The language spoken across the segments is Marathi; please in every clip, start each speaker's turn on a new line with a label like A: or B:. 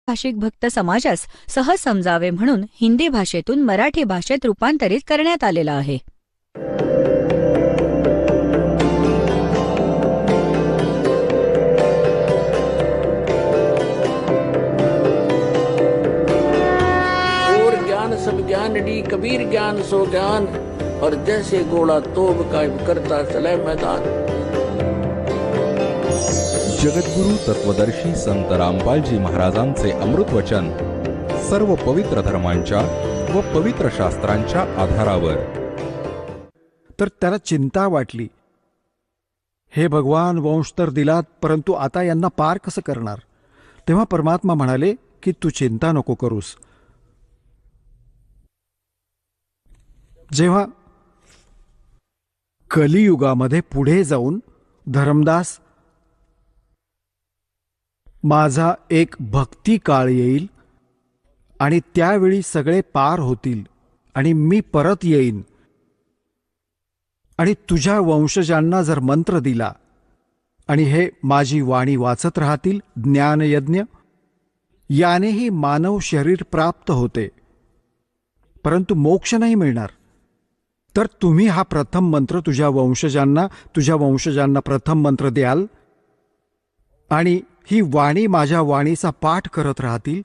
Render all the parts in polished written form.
A: भाषिक भक्त समाजास सहज समजावे म्हणून हिंदी भाषेतून मराठी भाषेत रूपांतरित करण्यात आलेला आहे.
B: और ज्ञान सब ज्ञानडी कबीर ज्ञान सो ज्ञान और जैसे घोड़ा तोब कायम करता चले मैदान.
C: जगद्गुरु तत्वदर्शी संत रामपालजी महाराजांचे अमृत वचन सर्व पवित्र धर्मांच्या व पवित्र शास्त्रांच्या आधारावर.
D: तर त्याला चिंता वाटली. हे भगवान, वंश तर दिलात, परंतु आता यांना पार कसं करणार? तेव्हा परमात्मा म्हणाले की तू चिंता नको करूस. जेव्हा कलियुगामध्ये पुढे जाऊन धर्मदास माझा एक भक्ती काळ येईल आणि त्यावेळी सगळे पार होतील आणि मी परत येईन आणि तुझ्या वंशजांना जर मंत्र दिला आणि हे माझी वाणी वाचत राहतील, ज्ञानयज्ञ यानेही मानव शरीर प्राप्त होते, परंतु मोक्ष नाही मिळणार. तर तुम्ही हा प्रथम मंत्र तुझ्या वंशजांना प्रथम मंत्र द्याल आणि ही वाणी माझ्या वाणीचा पाठ करत राहतील,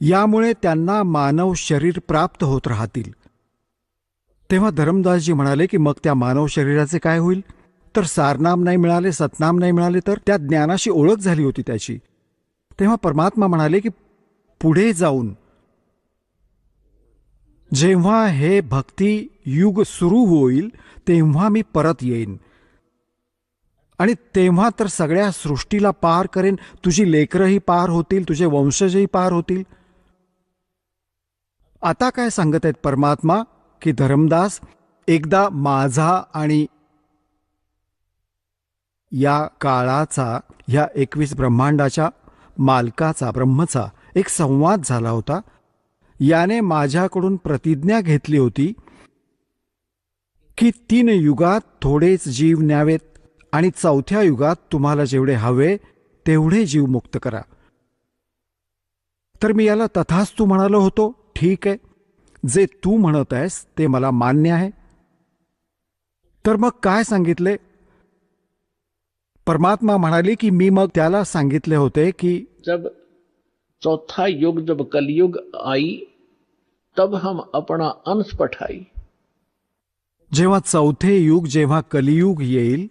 D: यामुळे त्यांना मानव शरीर प्राप्त होत राहतील. तेव्हा धर्मदासजी म्हणाले की मग त्या मानव शरीराचे काय होईल? तर सारनाम नाही मिळाले, सतनाम नाही मिळाले, तर त्या ज्ञानाशी ओळख झाली होती त्याची. तेव्हा परमात्मा म्हणाले की पुढे जाऊन जेव्हा हे भक्ती युग सुरू होईल तेव्हा मी परत येईन आणि तेव्हा तर सगळ्या सृष्टीला पार करेन. तुझी लेकरंही पार होतील, तुझे वंशजही पार होतील. आता काय सांगत आहेत परमात्मा की धर्मदास, एकदा माझा आणि या काळाचा, या 21 ब्रह्मांडाच्या मालकाचा, ब्रह्मचा एक संवाद झाला होता. याने माझ्याकडून प्रतिज्ञा घेतली होती की 3 युगात थोडेच जीव न्यावेत आणि 4थ्या युगात तुम्हाला जेवढे हवे तेवढे जीव मुक्त करा. तर मी याला तथास्तु म्हणालो होतो. ठीक आहे, जे तू म्हणत आहेस ते मला मान्य आहे. तर मग काय सांगितले? परमात्मा म्हणाले की मी मग त्याला सांगितले होते की
B: जब चौथा युग जब कलयुग आई तब हम अपना अंश पठाई.
D: जेव्हा 4थे युग, जेव्हा कलियुग येईल,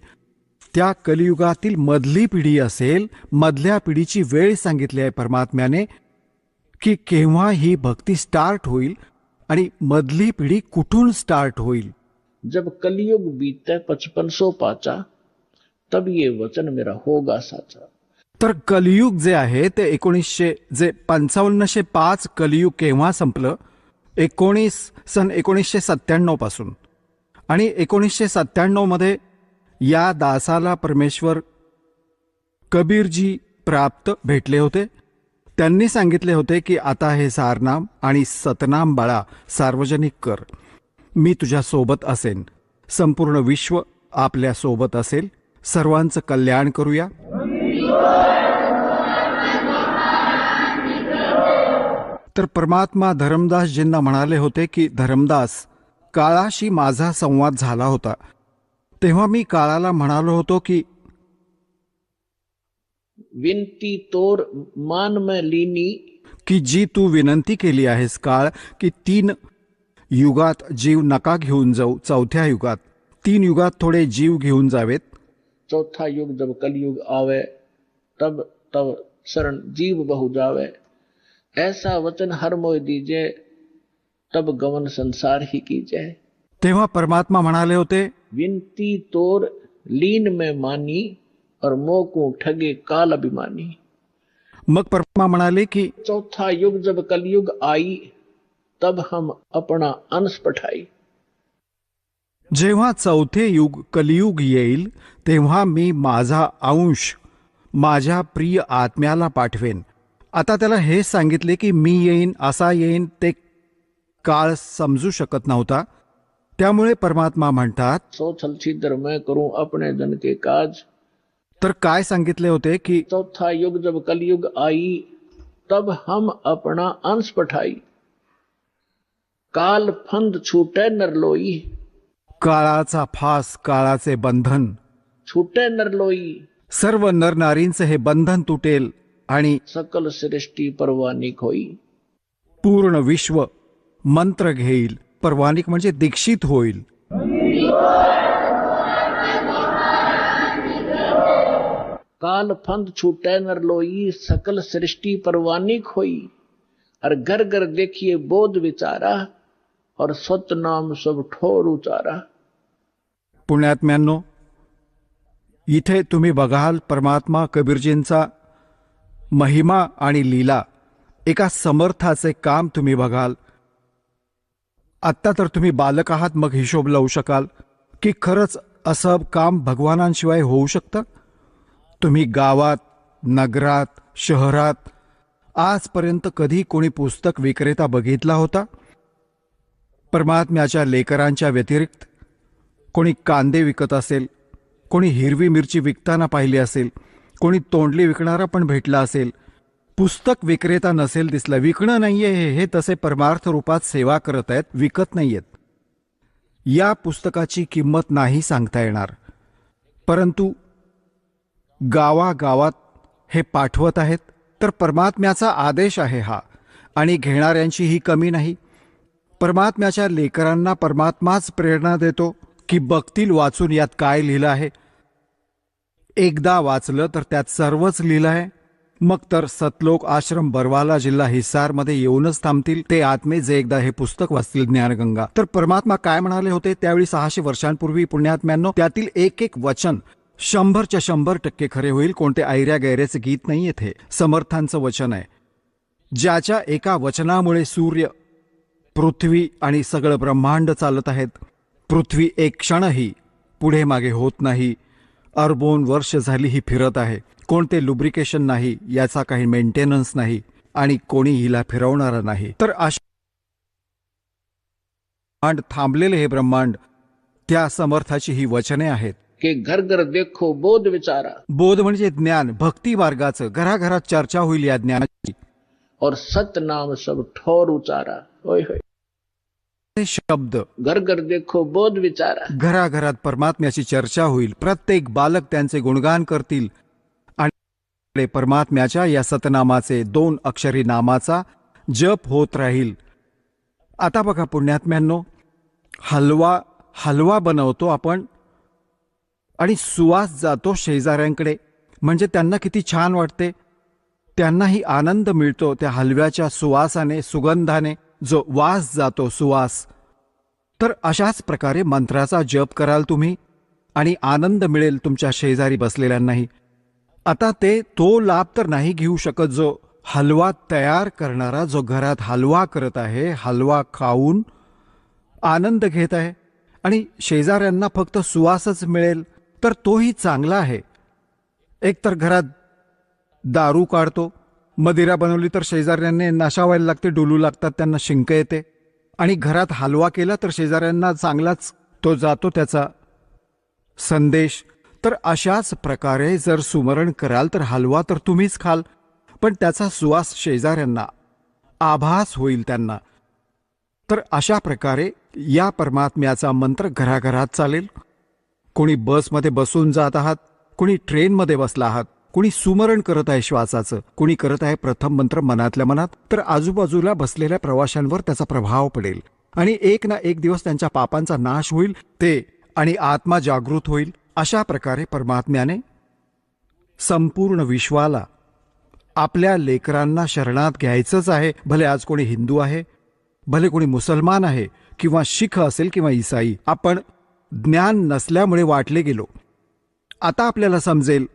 D: त्या कलियुगातील मधली पिढी असेल, मधल्या पिढीची वेळ सांगितली आहे परमात्म्याने की केव्हा ही भक्ती स्टार्ट होईल आणि मधली पिढी कुठून स्टार्ट होईल.
B: जब कलयुग बीते 5500 पाचा तब ये वचन मेरा होगा साचा.
D: तर कलियुग जे आहे ते 5505 कलियुग केव्हा संपलं? सन 1997 पासून. आणि 1997 मध्ये या दासाला परमेश्वर कबीरजी प्राप्त भेटले होते. त्यांनी सांगितले होते की आता हे सारनाम आणि सतनाम बाळा सार्वजनिक कर. मी तुझ्या सोबत असेन, संपूर्ण विश्व आपल्या सोबत असेल, सर्वांचं कल्याण करूया. तर परमात्मा धर्मदासजींना म्हणाले होते की धर्मदास, काळाशी माझा संवाद झाला होता. तेव्हा मी काळाला म्हणालो होतो की
B: विनती तोर मान में लीनी,
D: की जी तू विनंती केली आहेस काळ, की 3 युगात जीव नका घेऊन जाऊ, 4थ्या युगात 3 युगात थोडे जीव घेऊन जावेत.
B: चौथा युग जब कलयुग आवे तब तब शरण जीव बहु जावे. ऐसा वचन हर मोय दीजे तब गमन संसार ही कीजे.
D: तेव्हा परमात्मा म्हणाले होते
B: विनती तोर लीन में मानी और मोकू ठगे काल अभिमानी.
D: मग परमात्मा म्हणाले की
B: चौथा युग जब कलयुग आई तब हम अपना अंश पठाई.
D: जेव्हा 4थे युग कलियुग येईल तेव्हा मी माझा अंश माझ्या प्रिय आत्म्याला पाठवेन. आता त्याला हे सांगितले की मी येईन, असा येईन, ते काळ समजू शकत नव्हता. त्यामुळे परमात्मा म्हणतात,
B: सो छलछीदर मैं करूं अपने जन के काज.
D: तर काय सांगितले होते की
B: चौथा युग जब कलयुग आई तब हम अपना अंश पठाई। काल फंद छूटे नरलोई,
D: काळाचा फास काळाचे बंधन,
B: छूटे नरलोई,
D: सर्व नरनारींचे हे बंधन तुटेल आणि
B: सकल सृष्टि परवानिक होई।
D: पूर्ण विश्व मंत्र घेईल, परवानिक म्हणजे दीक्षित होईल।
B: काल फंद छूटे नरलोई, सकल सृष्टि परवानिक होई। और घर घर देखिए बोध विचारा, और सत नाम सब ठोर उचारा।
D: पुण्यात्म्यांनो, इथे तुम्ही बघाल परमात्मा कबीरजींचा महिमा आणि लीला, एका समर्थाचे काम तुम्ही बघाल। आत्ता तर तुम्ही बालक आहात, मग हिशोब लावू शकाल की खरंच असं काम भगवानांशिवाय होऊ शकतं। तुम्ही गावात, नगरात, शहरात आजपर्यंत कधी कोणी पुस्तक विक्रेता बघितला होता? परमात्म्याच्या लेकरांच्या व्यतिरिक्त कोणी कांदे विकत असेल, कोणी हिरवी मिरची विकताना पाहिली असेल, कोणी तोंडली विकणारा पण भेटला असेल। पुस्तक विक्रेता नसेल दिसला। विकणं नाहीये हे तसे परमार्थ रूपात सेवा करत आहेत, विकत नाहीयेत। या पुस्तकाची किंमत नाही सांगता येणार, परंतु गावागावात हे पाठवत आहेत, तर परमात्म्याचा आदेश आहे हा, आणि घेणाऱ्यांची ही कमी नाही। परमात्म्याच्या लेकरांना परमात्माच प्रेरणा देतो की बघतील वाचून यात काय लिहिलं आहे। एकदा वाचलं तर त्यात सर्वच लिहिलं आहे, मग तर सतलोक आश्रम बरवाला जिल्हा हिसारमध्ये येऊनच थांबतील ते आत्मे जे एकदा हे पुस्तक वाचतील ज्ञानगंगा। तर परमात्मा काय म्हणाले होते त्यावेळी 600 वर्षांपूर्वी पुण्यात्म्यांनो, त्यातील एक एक वचन 100च्या 100% खरे होईल। कोणते ऐऱ्या गैऱ्याचे गीत नाही येथे, समर्थांचं वचन आहे, ज्याच्या एका वचनामुळे सूर्य, पृथ्वी आणि सगळं ब्रह्मांड चालत आहेत। पृथ्वी एक क्षणही पुढे मागे होत नाही, अरबोन वर्ष झाली ही फिरत आहे। कोणते लुब्रिकेशन नाही, याचा काही मेंटेनन्स नाही, आणि कोणी हिला फिरवणारा नाही। तर अशा थांबलेले हे ब्रह्मांड त्या समर्थाची ही वचने आहेत
B: कि घर घर देखो बोध विचारा।
D: बोध म्हणजे ज्ञान, भक्ती मार्गाचं घराघरात चर्चा होईल या ज्ञानाची।
B: और सत नाम सब ठोर उचारा। होय होय,
D: हे शब्द
B: घर घर देखो बोध विचारा।
D: घराघरात परमात्म्याची चर्चा होईल, प्रत्येक बालक त्यांचे गुणगान करतील, आणि परमात्म्याच्या या सतनामाचे 2 अक्षरी नामाचा जप होत राहील। आता बघा पुण्यात्म्यांनो, हलवा बनवतो आपण आणि सुवास जातो शेजाऱ्यांकडे, म्हणजे त्यांना किती छान वाटते, त्यांनाही आनंद मिळतो त्या हलव्याच्या सुवासाने, सुगंधाने जो वास जातो, सुवास। तर अशाच प्रकारे मंत्राचा जप कराल तुम्ही आणि आनंद मिळेल तुमच्या शेजारी बसलेल्यांनाही। आता तो लाभ तर नाही घेऊ शकत जो हलवा तयार करणारा, जो घरात हलवा करत आहे, हलवा खाऊन आनंद घेत आहे, आणि शेजाऱ्यांना फक्त सुवासच मिळेल तर तोही चांगला आहे। एकतर घरात दारू काढतो, मदिरा बनवली तर शेजाऱ्यांना नाशावायला लागते, डुलू लागतात, त्यांना शिंक येते, आणि घरात हलवा केला तर शेजाऱ्यांना चांगलाच तो जातो त्याचा संदेश। तर अशाच प्रकारे जर सुमरण कराल तर हलवा तर तुम्हीच खाल, पण त्याचा सुवास शेजाऱ्यांना आभास होईल त्यांना। तर अशा प्रकारे या परमात्म्याचा मंत्र घराघरात चालेल। कोणी बसमध्ये बसून जात आहात, कोणी ट्रेनमध्ये बसला आहात, कोणी सुमरण करत आहे श्वासाचं, कोणी करत आहे प्रथम मंत्र मनातल्या मनात, तर आजूबाजूला बसलेल्या प्रवाशांवर त्याचा प्रभाव पडेल आणि एक ना एक दिवस त्यांच्या पापांचा नाश होईल ते, आणि आत्मा जागृत होईल। अशा प्रकारे परमात्म्याने संपूर्ण विश्वाला आपल्या लेकरांना शरणात घ्यायचंच आहे। भले आज कोणी हिंदू आहे, भले कोणी मुसलमान आहे, किंवा शीख असेल किंवा ईसाई, आपण ज्ञान नसल्यामुळे वाटले गेलो। आता आपल्याला समजेल,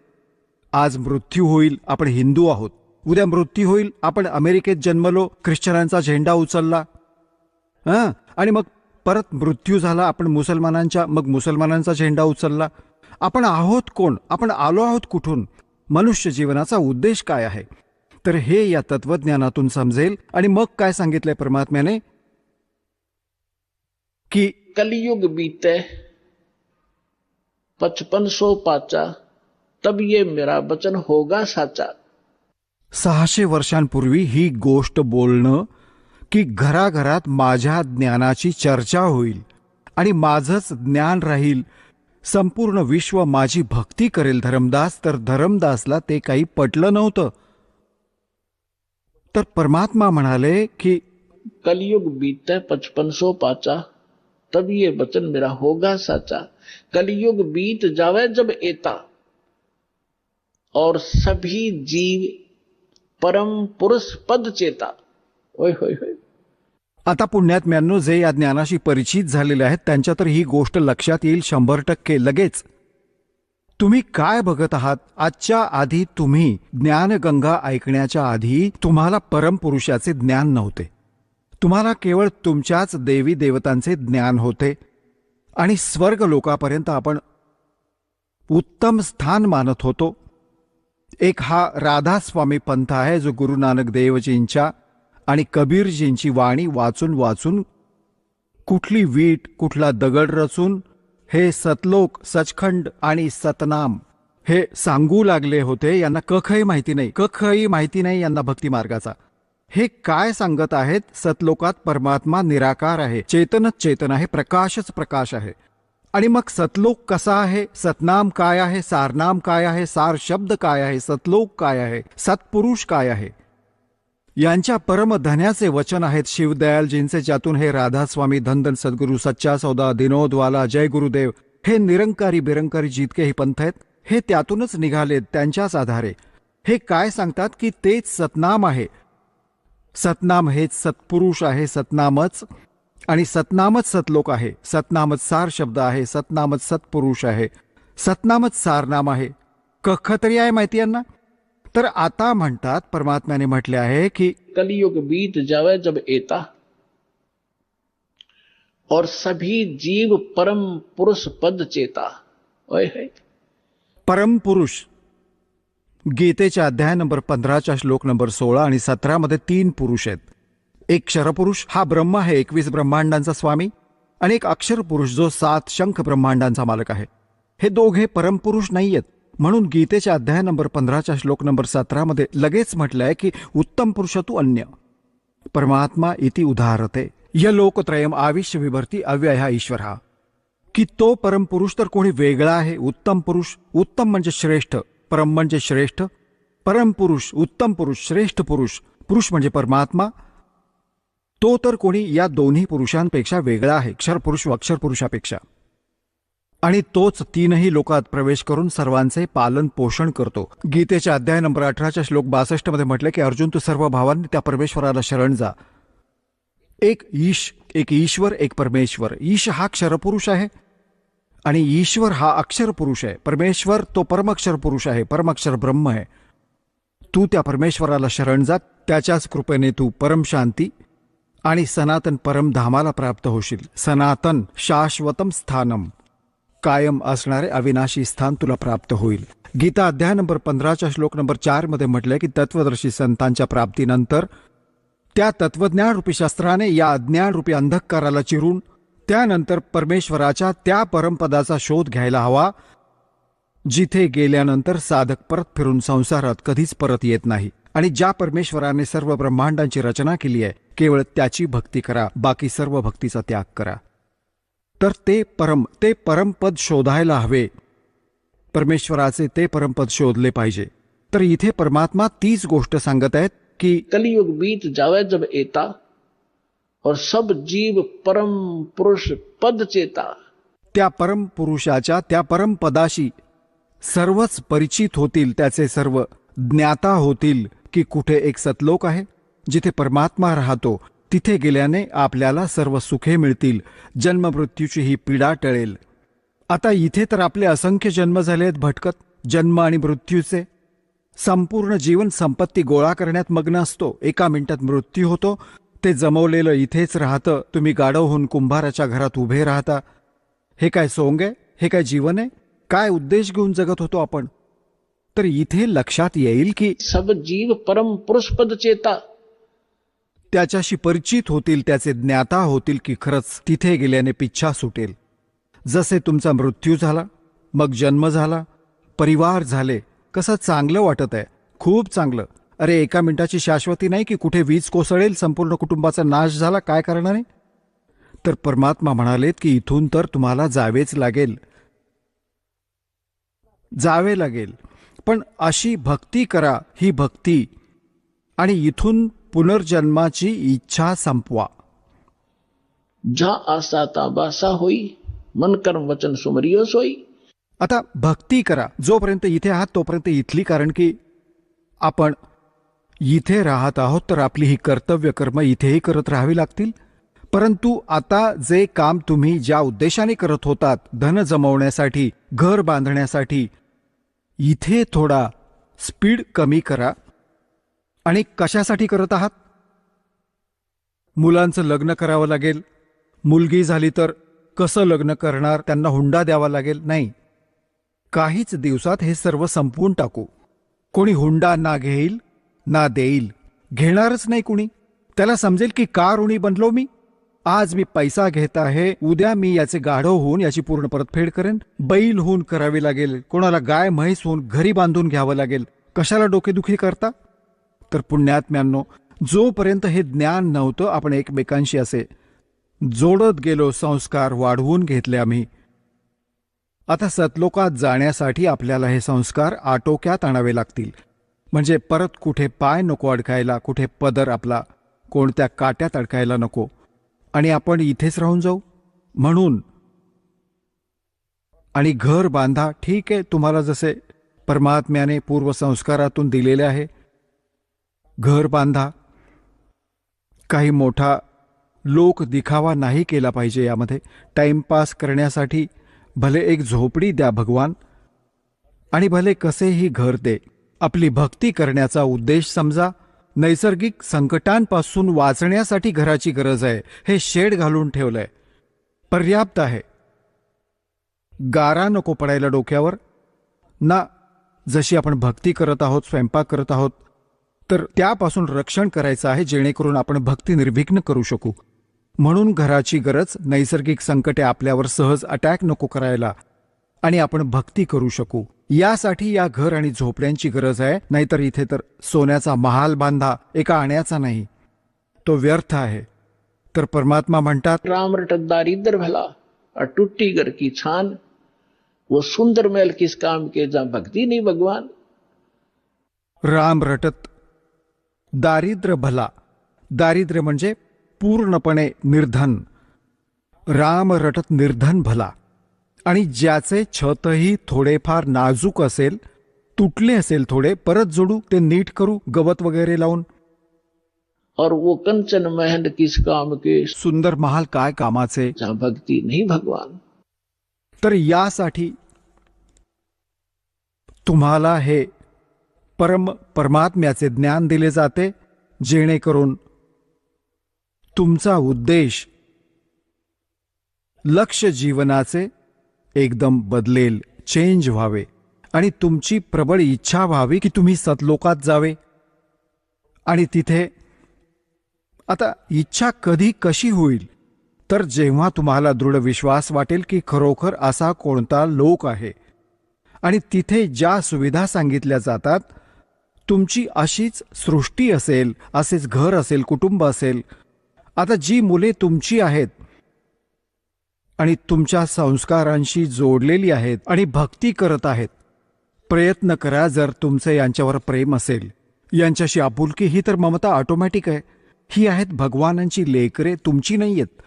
D: आज मृत्यू होईल, आपण हिंदू आहोत, उद्या मृत्यू होईल, आपण अमेरिकेत जन्मलो, ख्रिश्चनांचा झेंडा उचलला, आणि मग परत मृत्यू झाला, आपण मुसलमानांचा झेंडा उचलला। आपण आहोत कोण, आपण आलो आहोत कुठून, मनुष्य जीवनाचा उद्देश काय आहे, तर हे या तत्वज्ञानातून समजेल। आणि मग काय सांगितलंय परमात्म्याने की
B: कलयुग बीते 5500 पाचा, तब ये मेरा वचन होगा साचा।
D: 600 वर्षांपूर्वी ही गोष्ट बोलणं की घराघरात माझ्या ज्ञानाची चर्चा होईल आणि माझंच ज्ञान राहील, संपूर्ण विश्व माझी भक्ती करेल धरमदास, तर धरमदासला ते काही पटलं नव्हतं. तर परमात्मा म्हणाले की
B: कलयुग बीते 5500 पाचा, तब ये वचन मेरा होगा साचा. कलयुग बीत जावे जब एता, और सभी जीव परम पुरुष पद चेता. ओय होय होय.
D: आता पुण्यात्म्यांनो, जे या ज्ञानाशी परिचित झालेले आहेत त्यांच्या तर ही गोष्ट लक्षात येईल 100% लगेच. तुम्ही काय बघत आहात? आजच्या आधी तुम्ही ज्ञानगंगा ऐकण्याच्या आधी तुम्हाला परमपुरुषाचे ज्ञान नव्हते. तुम्हाला केवळ तुमच्याच देवी देवतांचे ज्ञान होते आणि स्वर्ग लोकापर्यंत आपण उत्तम स्थान मानत होतो. एक हा राधास्वामी पंथ आहे जो गुरु नानक देवजींच्या आणि कबीरजींची वाणी वाचून वाचून कुठली वीट कुठला दगड रचून हे सतलोक, सचखंड आणि सतनाम हे सांगू लागले होते. यांना कखही माहिती नाही, कखही माहिती नाही यांना भक्ती मार्गाचा. हे काय सांगत आहेत? सतलोकात परमात्मा निराकार आहे, चेतनच चेतन आहे, प्रकाशच प्रकाश आहे. आणि मग सतलोक कसा आहे, सतनाम काय आहे, सारनाम काय आहे, सार शब्द काय आहे, सतलोक काय आहे, सत्पुरुष काय आहे, यांच्या परमधन्याचे वचन आहेत शिवदयालजींचे, ज्यातून हे राधास्वामी, धनधन सद्गुरू, सच्चा सौदा, दिनोदवाला, जय गुरुदेव हे निरंकारी बिरंकारी जितकेही पंथ आहेत हे त्यातूनच निघालेत. त्यांच्याच आधारे हे काय सांगतात की तेच सतनाम आहे, सतनाम हेच सत्पुरुष आहे, सतनामच, आणि सतनामच सतलोक आहे, सतनामच सार शब्द आहे, सतनामच सत्पुरुष आहे, सतनामच सारनाम आहे. कख तरी आहे माहिती यांना? तर आता म्हणतात, परमात्म्याने म्हटले आहे की
B: कलयुग बीत जावे जब एता, और सभी जीव परम पुरुष पद चेता. ओय है.
D: परमपुरुष गीतेच्या अध्याय नंबर 15च्या श्लोक नंबर 16 आणि 17 मध्ये 3 पुरुष आहेत. एक क्षरपुरुष हा ब्रह्म आहे, 21 ब्रह्मांडांचा स्वामी, आणि एक अक्षर पुरुष जो 7 शंख ब्रह्मांडांचा मालक आहे. हे दोघे परमपुरुष नाहीयेत. म्हणून गीतेच्या अध्याय नंबर 15च्या श्लोक नंबर 17 मध्ये लगेच म्हटलंय की उत्तम पुरुष तू अन्य परमात्मा इति उदाहरते य लोकत्रयम आविश्य विभर्ती अव्यय ईश्वर, की तो परमपुरुष तर कोणी वेगळा आहे. उत्तम पुरुष, उत्तम म्हणजे श्रेष्ठ, परम म्हणजे श्रेष्ठ, परमपुरुष, उत्तम पुरुष, श्रेष्ठ पुरुष, पुरुष म्हणजे परमात्मा, तो तर कोणी या दोन्ही पुरुषांपेक्षा वेगळा आहे, क्षरपुरुष व अक्षरपुरुषापेक्षा. आणि तोच 3ही लोकात प्रवेश करून सर्वांचे पालन पोषण करतो. गीतेच्या अध्याय नंबर 18च्या श्लोक 62 मध्ये म्हटले की अर्जुन तू सर्व भावांनी त्या परमेश्वराला शरण जा. एक ईश, एक ईश्वर, एक परमेश्वर. ईश हा क्षरपुरुष आहे आणि ईश्वर हा अक्षर पुरुष आहे. परमेश्वर तो परमक्षर पुरुष आहे, परमक्षर ब्रह्म आहे. तू त्या परमेश्वराला शरण जा, त्याच्याच कृपेने तू परम शांती आणि सनातन परमधामाला प्राप्त होशील. सनातन शाश्वतम स्थानम, कायम असणारे अविनाशी स्थान तुला प्राप्त होईल. गीता अध्याय नंबर 15च्या श्लोक नंबर 4 मध्ये म्हटलंय की तत्वदर्शी संतांच्या प्राप्तीनंतर त्या तत्वज्ञान रूपी शस्त्राने या अज्ञान रूपी अंधकाराला चिरून त्यानंतर परमेश्वराच्या त्या परमपदाचा शोध घ्यायला हवा, जिथे गेल्यानंतर साधक परत फिरून संसारात कधीच परत येत नाही. आणि ज्या परमेश्वराने सर्व ब्रह्मांडांची रचना केली आहे केवळ त्याची भक्ती करा, बाकी सर्व भक्तीचा त्याग करा. तर ते परमपद शोधायला हवे, परमेश्वराचे ते परमपद शोधले पाहिजे. तर इथे परमात्मा तीच गोष्ट सांगत आहेत की
B: कलयुग बीत जावे जब एता, और सब जीव परम पुरुष पद चेता.
D: त्या परमपुरुषाच्या त्या परमपदाशी सर्वच परिचित होतील, त्याचे सर्व ज्ञाता होतील की कुठे एक सतलोक आहे जिथे परमात्मा राहतो, तिथे गेल्याने आपल्याला सर्व सुखे मिळतील, जन्ममृत्यूची ही पीडा टळेल. आता इथे तर आपले असंख्य जन्म झाले आहेत भटकत, जन्म आणि मृत्यूचे. संपूर्ण जीवन संपत्ती गोळा करण्यात मग्न असतो, एका मिनिटात मृत्यू होतो, ते जमवलेलं इथेच राहतं. तुम्ही गाढव होऊन कुंभाराच्या घरात उभे राहता. हे काय सोंग आहे? हे काय जीवन आहे? काय उद्देश घेऊन जगत होतो आपण? तर इथे लक्षात येईल की
B: सब जीव परम पुरुष पद चेता.
D: त्याच्याशी परिचित होतील, त्याचे ज्ञाता होतील की खरंच तिथे गेल्याने पिच्छा सुटेल. जसे तुमचा मृत्यू झाला, मग जन्म झाला, परिवार झाले, कसं चांगलं वाटत आहे, खूप चांगलं. अरे, एका मिनिटाची शाश्वती नाही की कुठे वीज कोसळेल, संपूर्ण कुटुंबाचा नाश झाला, काय करणार आहे? तर परमात्मा म्हणालेत की इथून तर तुम्हाला जावेच लागेल, जावे लागेल. पण अशी भक्ती करा, ही भक्ती, आणि इथून पुनर्जन्माची इच्छा संपवा.
B: जा आसा ता बासा होई, मन कर्म वचन सुमरियो सोई.
D: आता भक्ती करा, जोपर्यंत इथे आहात तोपर्यंत इथली, कारण की आपण इथे राहत आहोत तर आपली ही कर्तव्य कर्म इथेही करत राहावी लागतील. परंतु आता जे काम तुम्ही ज्या उद्देशाने करत होतात, धन जमवण्यासाठी, घर बांधण्यासाठी, इथे थोडा स्पीड कमी करा. आणि कशासाठी करत आहात? मुलांचं लग्न करावं लागेल, मुलगी झाली तर कसं लग्न करणार, त्यांना हुंडा द्यावा लागेल, नाही. काहीच दिवसात हे सर्व संपवून टाकू. कोणी हुंडा ना घेईल ना देईल, घेणारच नाही कुणी. त्याला समजेल की का ऋणी बनलो मी. आज मी पैसा घेत आहे, उद्या मी याचे गाढव होऊन याची पूर्ण परतफेड करेन. बैल होऊन करावी लागेल, कोणाला गाय म्हैस होऊन घरी बांधून घ्यावं लागेल. कशाला डोकेदुखी करता? तर पुण्यात्म्यांनो, जोपर्यंत हे ज्ञान नव्हतं, आपण एकमेकांशी असे जोडत गेलो, संस्कार वाढवून घेतले आम्ही. आता सतलोकात जाण्यासाठी आपल्याला हे संस्कार आटोक्यात आणावे लागतील. म्हणजे परत कुठे पाय नको अडकायला, कुठे पदर आपला कोणत्या काट्यात अडकायला नको, आणि आपण इथेच राहून जाऊ. म्हणून आणि घर बांधा, ठीक आहे, तुम्हाला जसे परमात्म्याने पूर्वसंस्कारातून दिलेले आहे, घर बांधा. काही मोठा लोक दिखावा नाही केला पाहिजे यामध्ये. टाइमपास करण्यासाठी भले एक झोपडी द्या भगवान, आणि भले कसेही घर दे. आपली भक्ती करण्याचा उद्देश समजा. नैसर्गिक संकटांपासून वाचण्यासाठी घराची गरज आहे. हे शेड घालून ठेवलंय, पर्याप्त आहे. गारा नको पडायला डोक्यावर ना. जशी आपण भक्ती करत आहोत, स्वयंपाक करत आहोत, तर त्यापासून रक्षण करायचं आहे, जेणेकरून आपण भक्ती निर्विघ्न करू शकू. म्हणून घराची गरज, नैसर्गिक संकटे आपल्यावर सहज अटॅक नको करायला, आणि आपण भक्ती करू शकू. यासाठी या घर आणि झोपड्यांची गरज आहे. नाहीतर इथे तर सोन्याचा महाल बांधा, एका आण्याचा नाही, तो व्यर्थ आहे. तर परमात्मा म्हणतात,
B: राम रटत दारिद्र भला और टूटी घर की छान, वो सुंदर महल किस काम के जहां भक्ति नहीं भगवान.
D: राम रटत दारिद्र्य भला. दारिद्र्य म्हणजे पूर्णपणे निर्धन. राम रटत निर्धन भला. आणि ज्याचे छतही थोडेफार नाजूक असेल, तुटले असेल थोडे, परत जोडू, ते नीट करू, गवत वगैरे लावून.
B: और वो कंचन महल किस काम के,
D: सुंदर महाल काय कामाचे,
B: जहां भक्ति नहीं भगवान.
D: तर यासाठी तुम्हाला हे परमात्म्याचे ज्ञान दिले जाते, जेणेकरून तुमचा उद्देश, लक्ष जीवनाचे एकदम बदलेल, चेंज व्हावे, आणि तुमची प्रबळ इच्छा व्हावी की तुम्ही सतलोकात जावे. आणि तिथे आता इच्छा कधी कशी होईल, तर जेव्हा तुम्हाला दृढ विश्वास वाटेल की खरोखर असा कोणता लोक आहे, आणि तिथे ज्या सुविधा सांगितल्या जातात, तुमची अशीच सृष्टी असेल, असेच घर असेल, कुटुंब असेल. आता जी मुले तुमची आहेत आणि तुमच्या संस्कारांशी जोडलेली आहेत आणि भक्ती करत आहेत, प्रयत्न करा. जर तुमचे यांच्यावर प्रेम असेल, यांच्याशी आपुलकी, ही तर ममता ऑटोमॅटिक आहे. ही आहेत भगवानांची लेकरे, तुमची नाही आहेत.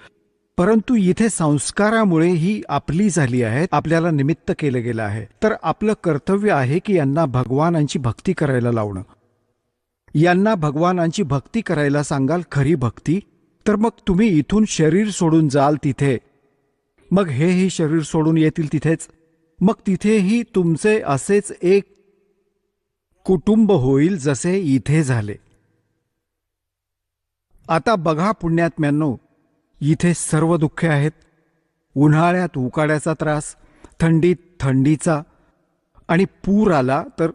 D: परंतु इथे संस्कारामुळे ही आपली झाली आहेत, आपल्याला निमित्त केलं गेलं आहे. तर आपलं कर्तव्य आहे की यांना भगवानांची भक्ती करायला लावणं. यांना भगवानांची भक्ती करायला सांगाल, खरी भक्ती. तर मग तुम्ही इथून शरीर सोडून जाल तिथे, मग हेही शरीर सोडून येतील तिथेच. मग तिथेही तुमचे असेच एक कुटुंब होईल, जसे इथे झाले. आता बघा पुण्यात्म्यांनो, इथे सर्व दुःखे आहेत. उन्हाळ्यात उकाड्याचा त्रास, थंडीत थंडीचा, आणि पूर आला तर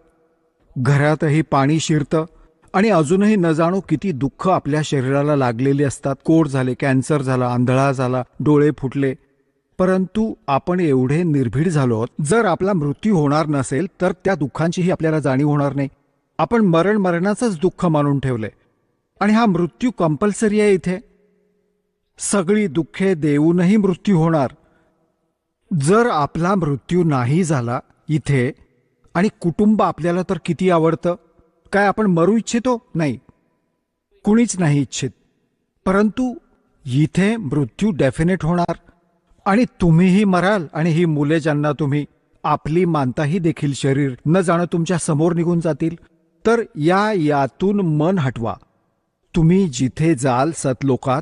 D: घरातही पाणी शिरतं, आणि अजूनही न जाणो किती दुःख आपल्या शरीराला लागलेली असतात. कोड झाले, कॅन्सर झाला, आंधळा झाला, डोळे फुटले. परंतु आपण एवढे निर्भीड झालो आहोत, जर आपला मृत्यू होणार नसेल तर त्या दुःखांचीही आपल्याला जाणीव होणार नाही. आपण मरणाचंच दुःख मानून ठेवलंय. आणि हा मृत्यू कंपल्सरी आहे इथे. सगळी दुःखे देऊनही मृत्यू होणार. जर आपला मृत्यू नाही झाला इथे, आणि कुटुंब आपल्याला तर किती आवडतं, काय आपण मरू इच्छितो? नाही, कुणीच नाही इच्छित. परंतु इथे मृत्यू डेफिनेट होणार, आणि तुम्हीही मराल, आणि ही मुले ज्यांना तुम्ही आपली मानताही देखील शरीर न जाणं तुमच्या समोर निघून जातील. तर यातून मन हटवा. तुम्ही जिथे जाल सतलोकात,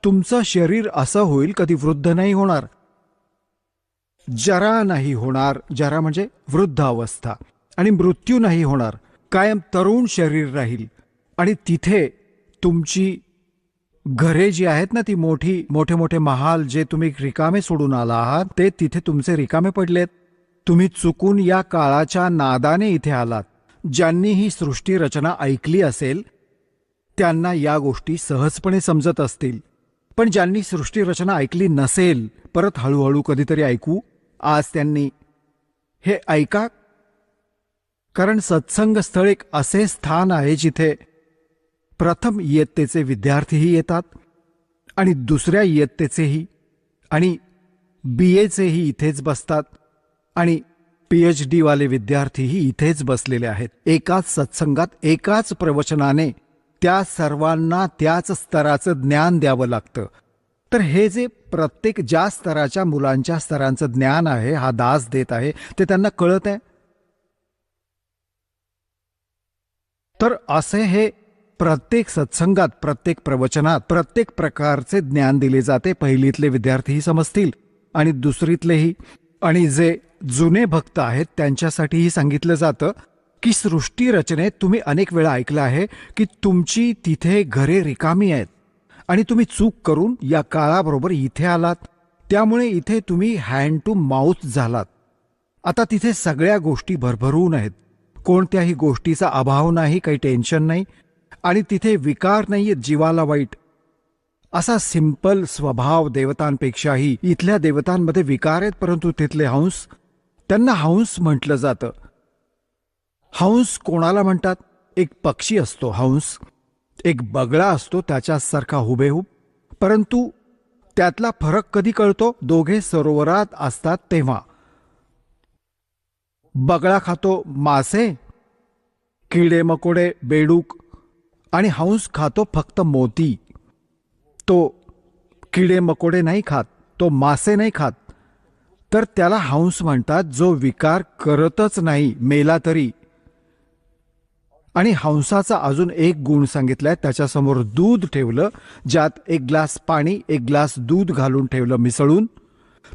D: तुमचं शरीर असं होईल कधी वृद्ध नाही होणार, जरा नाही होणार. जरा म्हणजे वृद्ध अवस्था. आणि मृत्यू नाही होणार, कायम तरुण शरीर राहील. आणि तिथे तुमची घरे जी आहेत ना, ती मोठे मोठे महाल जे तुम्ही रिकामे सोडून आला आहात, ते तिथे तुमचे रिकामे पडलेत. तुम्ही चुकून या काळाच्या नादाने इथे आलात. ज्यांनी ही सृष्टी रचना ऐकली असेल त्यांना या गोष्टी सहजपणे समजत असतील. पण ज्यांनी सृष्टी रचना ऐकली नसेल, परत हळूहळू कधीतरी ऐकू. आज त्यांनी हे ऐका, कारण सत्संग स्थळ एक असे स्थान आहे जिथे प्रथम इयत्तेचे विद्यार्थीही येतात, आणि दुसऱ्या इयत्तेचेही, आणि BAचेही इथेच बसतात, आणि PhD वाले विद्यार्थीही इथेच बसलेले आहेत. एकाच सत्संगात, एकाच प्रवचनाने त्या सर्वांना त्याच स्तराचं ज्ञान द्यावं लागतं. तर हे जे प्रत्येक ज्या स्तराच्या मुलांच्या स्तरांचं ज्ञान आहे, हा दास देत आहे, ते त्यांना कळत आहे. तर असे हे प्रत्येक सत्संगात, प्रत्येक प्रवचनात प्रत्येक प्रकारचे ज्ञान दिले जाते. पहिलीतले विद्यार्थीही समजतील, आणि दुसरीतलेही. आणि जे जुने भक्त आहेत त्यांच्यासाठीही सांगितलं जातं की सृष्टी रचनेत तुम्ही अनेक वेळा ऐकलं आहे की तुमची तिथे घरे रिकामी आहेत, आणि तुम्ही चूक करून या काळाबरोबर इथे आलात. त्यामुळे इथे तुम्ही हँड टू माउथ झालात. आता तिथे सगळ्या गोष्टी भरभरून आहेत, कोणत्याही गोष्टीचा अभाव नाही, काही टेन्शन नाही, आणि तिथे विकार नाहीयेत जीवाला वाईट. असा सिंपल स्वभाव देवतांपेक्षाही इथल्या देवतांमध्ये विकार आहेत. परंतु तिथले हंस, त्यांना हंस म्हटलं जातं. हंस कोणाला म्हणतात? एक पक्षी असतो हंस, एक बगळा असतो त्याच्यासारखा हुबेहूब. परंतु त्यातला फरक कधी कळतो? दोघे सरोवरात असतात तेव्हा. बगळा खातो मासे, किडे मकोडे, बेडूक, आणि हंस खातो फक्त मोती. तो किडे मकोडे नाही खात, तो मासे नाही खात. तर त्याला हंस म्हणतात, जो विकार करतच नाही मेला तरी. आणि हंसाचा अजून एक गुण सांगितलाय, त्याच्यासमोर दूध ठेवलं, ज्यात एक ग्लास पाणी, एक ग्लास दूध घालून ठेवलं मिसळून.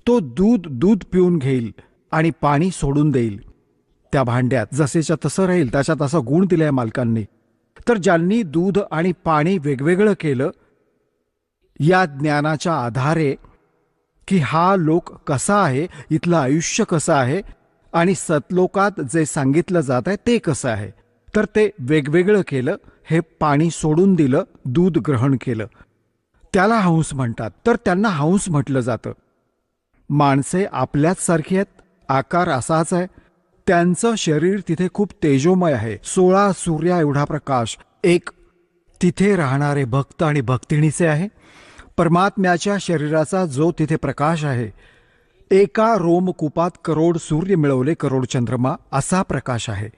D: तो दूध पिऊन घेईल आणि पाणी सोडून देईल त्या भांड्यात, जसेच्या तसं राहील. त्याच्यात असा गुण दिलाय मालकांनी. तर ज्यांनी दूध आणि पाणी वेगवेगळं केलं या ज्ञानाच्या आधारे की हा लोक कसा आहे, इथलं आयुष्य कसं आहे, आणि सतलोकात जे सांगितलं जात आहे ते कसं आहे, तर ते वेगवेगळं केलं. हे पाणी सोडून दिलं, दूध ग्रहण केलं, त्याला हंस म्हणतात. तर त्यांना हंस म्हटलं जातं. माणसे आपल्याच सारखी आहेत, आकार असाच आहे. त्यांचं शरीर तिथे खूप तेजोमय आहे, 16 सूर्या एवढा प्रकाश. एक तिथे राहणारे भक्त आणि भक्तिणीचे आहे. परमात्म्याच्या शरीराचा जो तिथे प्रकाश आहे, एका रोमकूपात करोड सूर्य मिळवले, करोड चंद्रमा, असा प्रकाश आहे.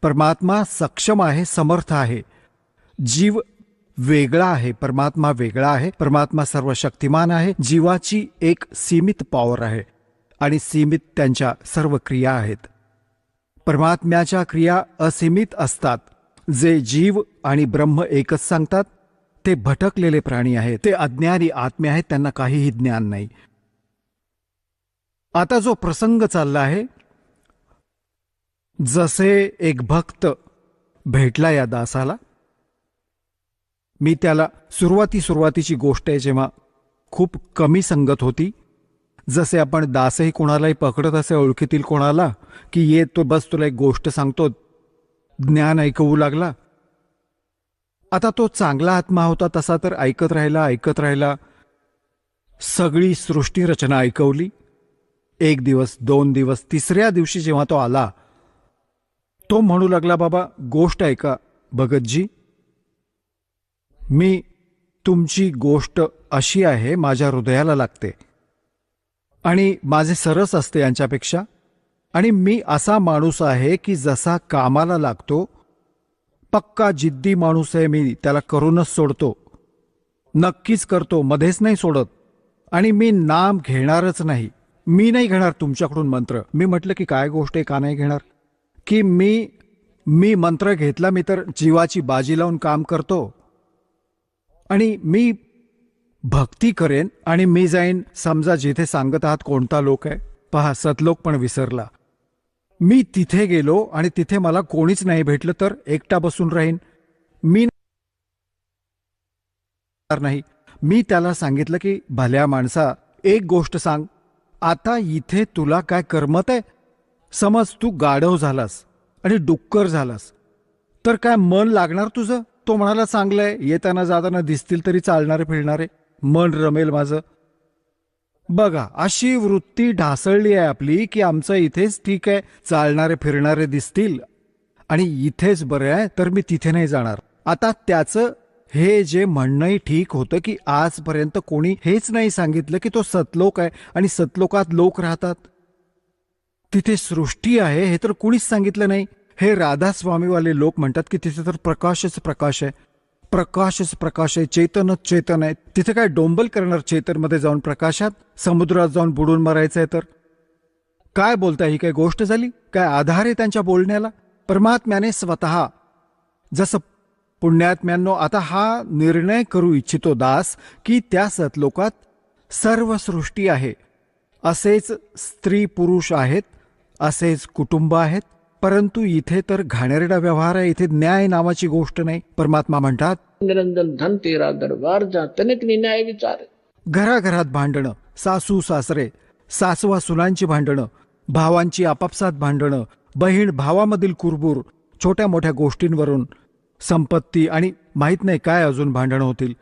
D: परमात्मा सक्षम आहे, समर्थ आहे. जीव वेगळा आहे, परमात्मा वेगळा आहे. परमात्मा सर्व शक्तिमान आहे. जीवाची एक सीमित पॉवर आहे, आणि सीमित त्यांच्या सर्व क्रिया आहेत. परमात्म्याच्या क्रिया असीमित असतात. जे जीव आणि ब्रह्म एकच सांगतात ते भटकलेले प्राणी आहेत, ते अज्ञानी आत्मे आहेत, त्यांना काहीही ज्ञान नाही. आता जो प्रसंग चालला आहे, जसे एक भक्त भेटला या दासाला. मी त्याला सुरुवातीची गोष्ट आहे जेव्हा खूप कमी संगत होती. जसे आपण दासही कोणालाही पकडत असे ओळखीतील कोणाला की ये तो बस तुला एक गोष्ट सांगतो, ज्ञान ऐकवू लागला. आता तो चांगला आत्मा होता, तसा तर ऐकत राहिला. सगळी सृष्टी रचना ऐकवली. 1 दिवस, 2 दिवस, 3ऱ्या दिवशी जेव्हा तो आला, तो म्हणू लागला, बाबा गोष्ट ऐका भगतजी, मी तुमची गोष्ट अशी आहे माझ्या हृदयाला लागते आणि माझे सरस असते यांच्यापेक्षा, आणि मी असा माणूस आहे की जसा कामाला लागतो, पक्का जिद्दी माणूस आहे मी, त्याला करूनच सोडतो, नक्कीच करतो, मध्येच नाही सोडत, आणि मी नाम घेणारच नाही. मी नाही घेणार तुमच्याकडून मंत्र. मी म्हटलं की काय गोष्ट आहे, का नाही घेणार, की मी मंत्र घेतला, मी तर जीवाची बाजी लावून काम करतो आणि मी भक्ती करेन आणि मी जाईन समजा जिथे सांगत आहात कोणता लोक आहे, पहा सतलोक पण विसरला, मी तिथे गेलो आणि तिथे मला कोणीच नाही भेटलं तर एकटा बसून राहीन, मी नाही. मी त्याला सांगितलं की भल्या माणसा, एक गोष्ट सांग, आता इथे तुला काय करमत आहे? समज तू गाढव झालास आणि डुक्कर झालास तर काय मन लागणार तुझं? तो म्हणाला, चांगलंय, येताना जाताना दिसतील तरी चालणारे फिरणारे, मन रमेल माझं. बघा, अशी वृत्ती ढासळली आहे आपली की आमचं इथेच ठीक आहे, चालणारे फिरणारे दिसतील आणि इथेच बरं आहे तर मी तिथे नाही जाणार. आता त्याचं हे जे म्हणणंही ठीक होतं की आजपर्यंत कोणी हेच नाही सांगितलं की तो सतलोक आहे आणि सतलोकात लोक राहतात, तिथे सृष्टी आहे, हे तर कुणीच सांगितलं नाही. हे राधास्वामीवाले लोक म्हणतात की तिथे तर प्रकाशच प्रकाश आहे, प्रकाशच प्रकाश आहे, चेतनच चेतन आहे. तिथे काय डोंबल करणार चेतनमध्ये जाऊन, प्रकाशात समुद्रात जाऊन बुडून मरायचं आहे तर? काय बोलताय, ही काय गोष्ट झाली? काय आधार आहे त्यांच्या बोलण्याला? परमात्म्याने स्वतः, जसं पुण्यात्म्यांनो, आता हा निर्णय करू इच्छितो दास की त्या सतलोकात सर्व सृष्टी आहे, असेच स्त्री पुरुष आहेत, असेच कुटुंब आहेत, परंतु इथे तर घाणेरडा व्यवहार आहे, इथे न्याय नावाची गोष्ट नाही. परमात्मा म्हणतात,
B: निरंजन धन तेरा दरबार जा, तनिक न्याय विचार.
D: घराघरात भांडणं, सासू सासरे, सासवा सुनांची भांडणं, भावांची आपापसात भांडणं, बहीण भावामधील कुरबूर, छोट्या मोठ्या गोष्टींवरून, संपत्ती आणि माहीत नाही काय अजून भांडणं होतील.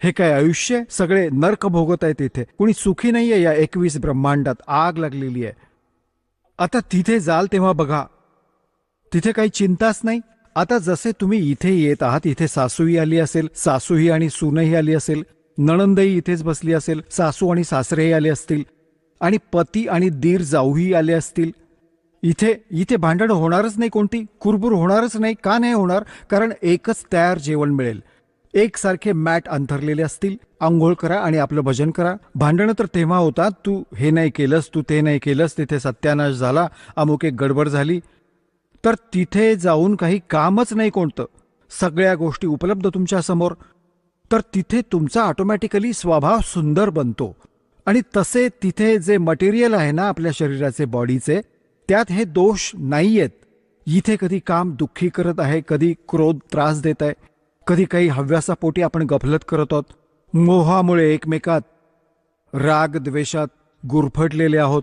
D: हे काय आयुष्य? सगळे नरक भोगत आहेत इथे, कुणी सुखी नाहीये या 21 ब्रह्मांडात, आग लागलेली आहे. आता तिथे जाल तेव्हा बघा, तिथे काही चिंताच नाही. आता जसे तुम्ही इथे येत आहात, इथे सासूही आली असेल, सासूही आणि सूनही आली असेल, नणंदही इथेच बसली असेल, सासू आणि सासरेही आले असतील, आणि पती आणि दीर जाऊही आले असतील. इथे भांडण होणारच नाही, कोणती कुरबुर होणारच नाही. का नाही होणार? कारण एकच तयार जेवण मिळेल, एकसारखे मॅट अंथरलेले असतील, आंघोळ करा आणि आपलं भजन करा. भांडणं तर तेव्हा होतात, तू हे नाही केलंस, तू ते नाही केलंस, तिथे सत्यानाश झाला, अमुक एक गडबड झाली, तर तिथे जाऊन काही कामच नाही कोणतं, सगळ्या गोष्टी उपलब्ध तुमच्या समोर, तर तिथे तुमचा ऑटोमॅटिकली स्वभाव सुंदर बनतो. आणि तसे तिथे जे मटेरियल आहे ना आपल्या शरीराचे, बॉडीचे, त्यात हे दोष नाहीयेत. इथे कधी काम दुःखी करत आहे, कधी क्रोध त्रास देत आहे, कधी काही हव्यासापोटी आपण गफलत करत आहोत, मोहामुळे एकमेकात राग द्वेषात गुरफटलेले आहोत.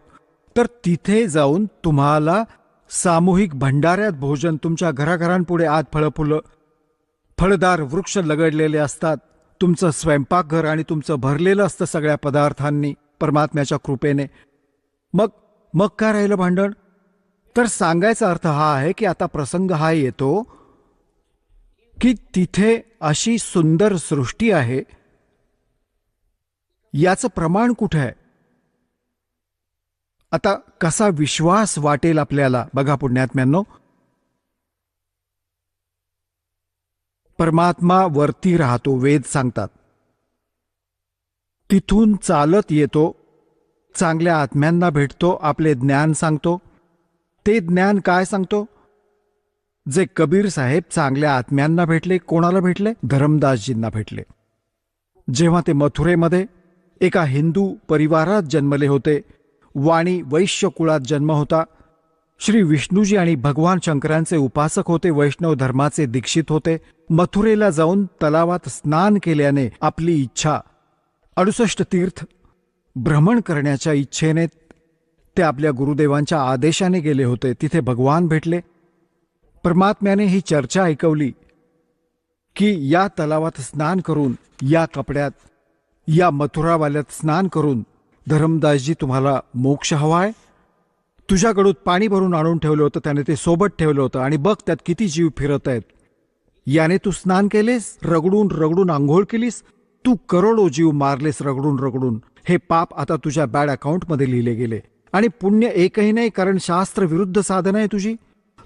D: तर तिथे जाऊन तुम्हाला सामूहिक भंडाऱ्यात भोजन, तुमच्या घराघरांपुढे आत फळफुलं, फळदार वृक्ष लगडलेले असतात, तुमचं स्वयंपाकघर आणि तुमचं भरलेलं असतं सगळ्या पदार्थांनी परमात्म्याच्या कृपेने. मग काय राहिलं भांडण? तर सांगायचा अर्थ हा आहे की आता प्रसंग हा येतो की तिथे अशी सुंदर सृष्टी आहे, याचं प्रमाण कुठे आहे? आता कसा विश्वास वाटेल आपल्याला बघा पुण्यात्म्यांनो. परमात्मा वरती राहतो, वेद सांगतात, तिथून चालत येतो, चांगल्या आत्म्यांना भेटतो, आपले ज्ञान सांगतो. ते ज्ञान काय सांगतो? जे कबीर साहेब चांगल्या आत्म्यांना भेटले, कोणाला भेटले? धरमदासजींना भेटले. जेव्हा ते मथुरेमध्ये एका हिंदू परिवारात जन्मले होते, वाणी वैश्य कुळात जन्म होता, श्री विष्णूजी आणि भगवान शंकरांचे उपासक होते, वैष्णव धर्माचे दीक्षित होते. मथुरेला जाऊन तलावात स्नान केल्याने आपली इच्छा 68 तीर्थ भ्रमण करण्याच्या इच्छेने ते आपल्या गुरुदेवांच्या आदेशाने गेले होते. तिथे भगवान भेटले. परमात्म्याने ही चर्चा ऐकवली की या तलावात स्नान करून, या कपड्यात, या मथुरावाल्यात स्नान करून, धरमदासजी तुम्हाला मोक्ष हवाय, तुझ्याकडून पाणी भरून आणून ठेवलं होतं, त्याने ते सोबत ठेवलं होतं, आणि बघ त्यात किती जीव फिरत आहेत. याने तू स्नान केलेस, रगडून रगडून आंघोळ केलीस, तू करोडो जीव मारलेस रगडून रगडून. हे पाप आता तुझ्या बॅड अकाउंटमध्ये लिहिले गेले. आणि पुण्य एकही नाही, कारण शास्त्र विरुद्ध साधना आहे तुझी.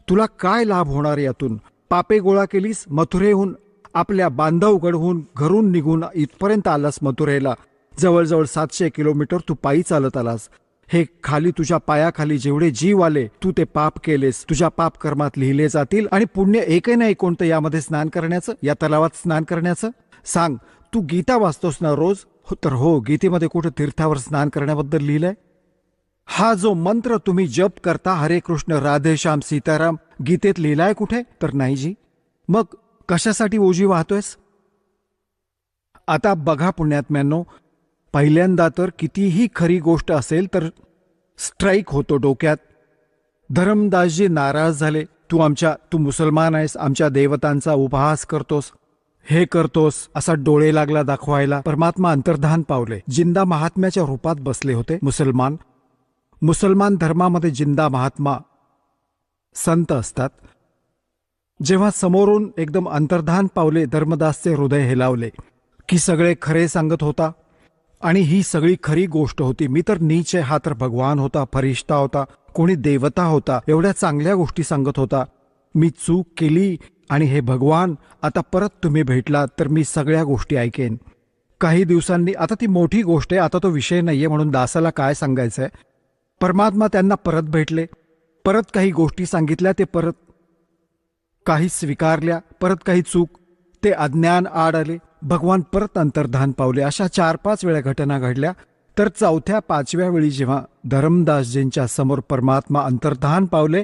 D: तुला काय लाभ होणार यातून? पापे गोळा केलीस, मथुरेहून, आपल्या बांधवगडहून घरून निघून इथपर्यंत आलास मथुरेला. जवळजवळ 700 किलोमीटर तू पायी चालत आलास. हे खाली तुझ्या पायाखाली जेवढे जीव आले, तू ते पाप केलेस, तुझ्या पाप कर्मात लिहिले जातील. आणि पुण्य एकही नाही कोणतं यामध्ये स्नान करण्याचं, या तलावात स्नान करण्याचं. सांग, तू गीता वाचतोस ना रोज? तर हो, गीतेमध्ये कुठं तीर्थावर स्नान करण्याबद्दल लिहिलंय? हा जो मंत्र तुम्ही जप करता, हरे कृष्ण राधे श्याम सीताराम, गीतेत लिहिलाय कुठे? तर नाही जी. मग कशासाठी ओझी वाहतोयस? आता बघा पुण्यात्म्यांनो, पहिल्यांदा तर कितीही खरी गोष्ट असेल तर स्ट्राईक होतो डोक्यात. धरमदासजी नाराज झाले. तू मुसलमान आहेस, आमच्या देवतांचा उपहास करतोस, हे करतोस, असा डोळे लागला दाखवायला. परमात्मा अंतर्धान पावले, जिंदा महात्म्याच्या रूपात बसले होते. मुसलमान धर्मामध्ये जिंदा महात्मा संत असतात. जेव्हा समोरून एकदम अंतर्धान पावले, धर्मदासचे हृदय हेलावले की सगळे खरे सांगत होता आणि ही सगळी खरी गोष्ट होती. मी तर नीच आहे, हा तर भगवान होता, फरिश्ता होता, कोणी देवता होता, एवढ्या चांगल्या गोष्टी सांगत होता. मी चूक केली आणि हे भगवान, आता परत तुम्ही भेटलात तर मी सगळ्या गोष्टी ऐकेन. काही दिवसांनी, आता ती मोठी गोष्ट आहे, आता तो विषय नाहीये, म्हणून दासाला काय सांगायचंय. परमात्मा त्यांना परत भेटले, परत काही गोष्टी सांगितल्या, ते परत काही स्वीकारल्या, परत काही चूक, ते अज्ञान आड आले, भगवान परत अंतर्धान पावले. अशा 4-5 वेळा घटना घडल्या. तर 4थ्या-5व्या वेळी जेव्हा धरमदासजींच्या समोर परमात्मा अंतर्धान पावले,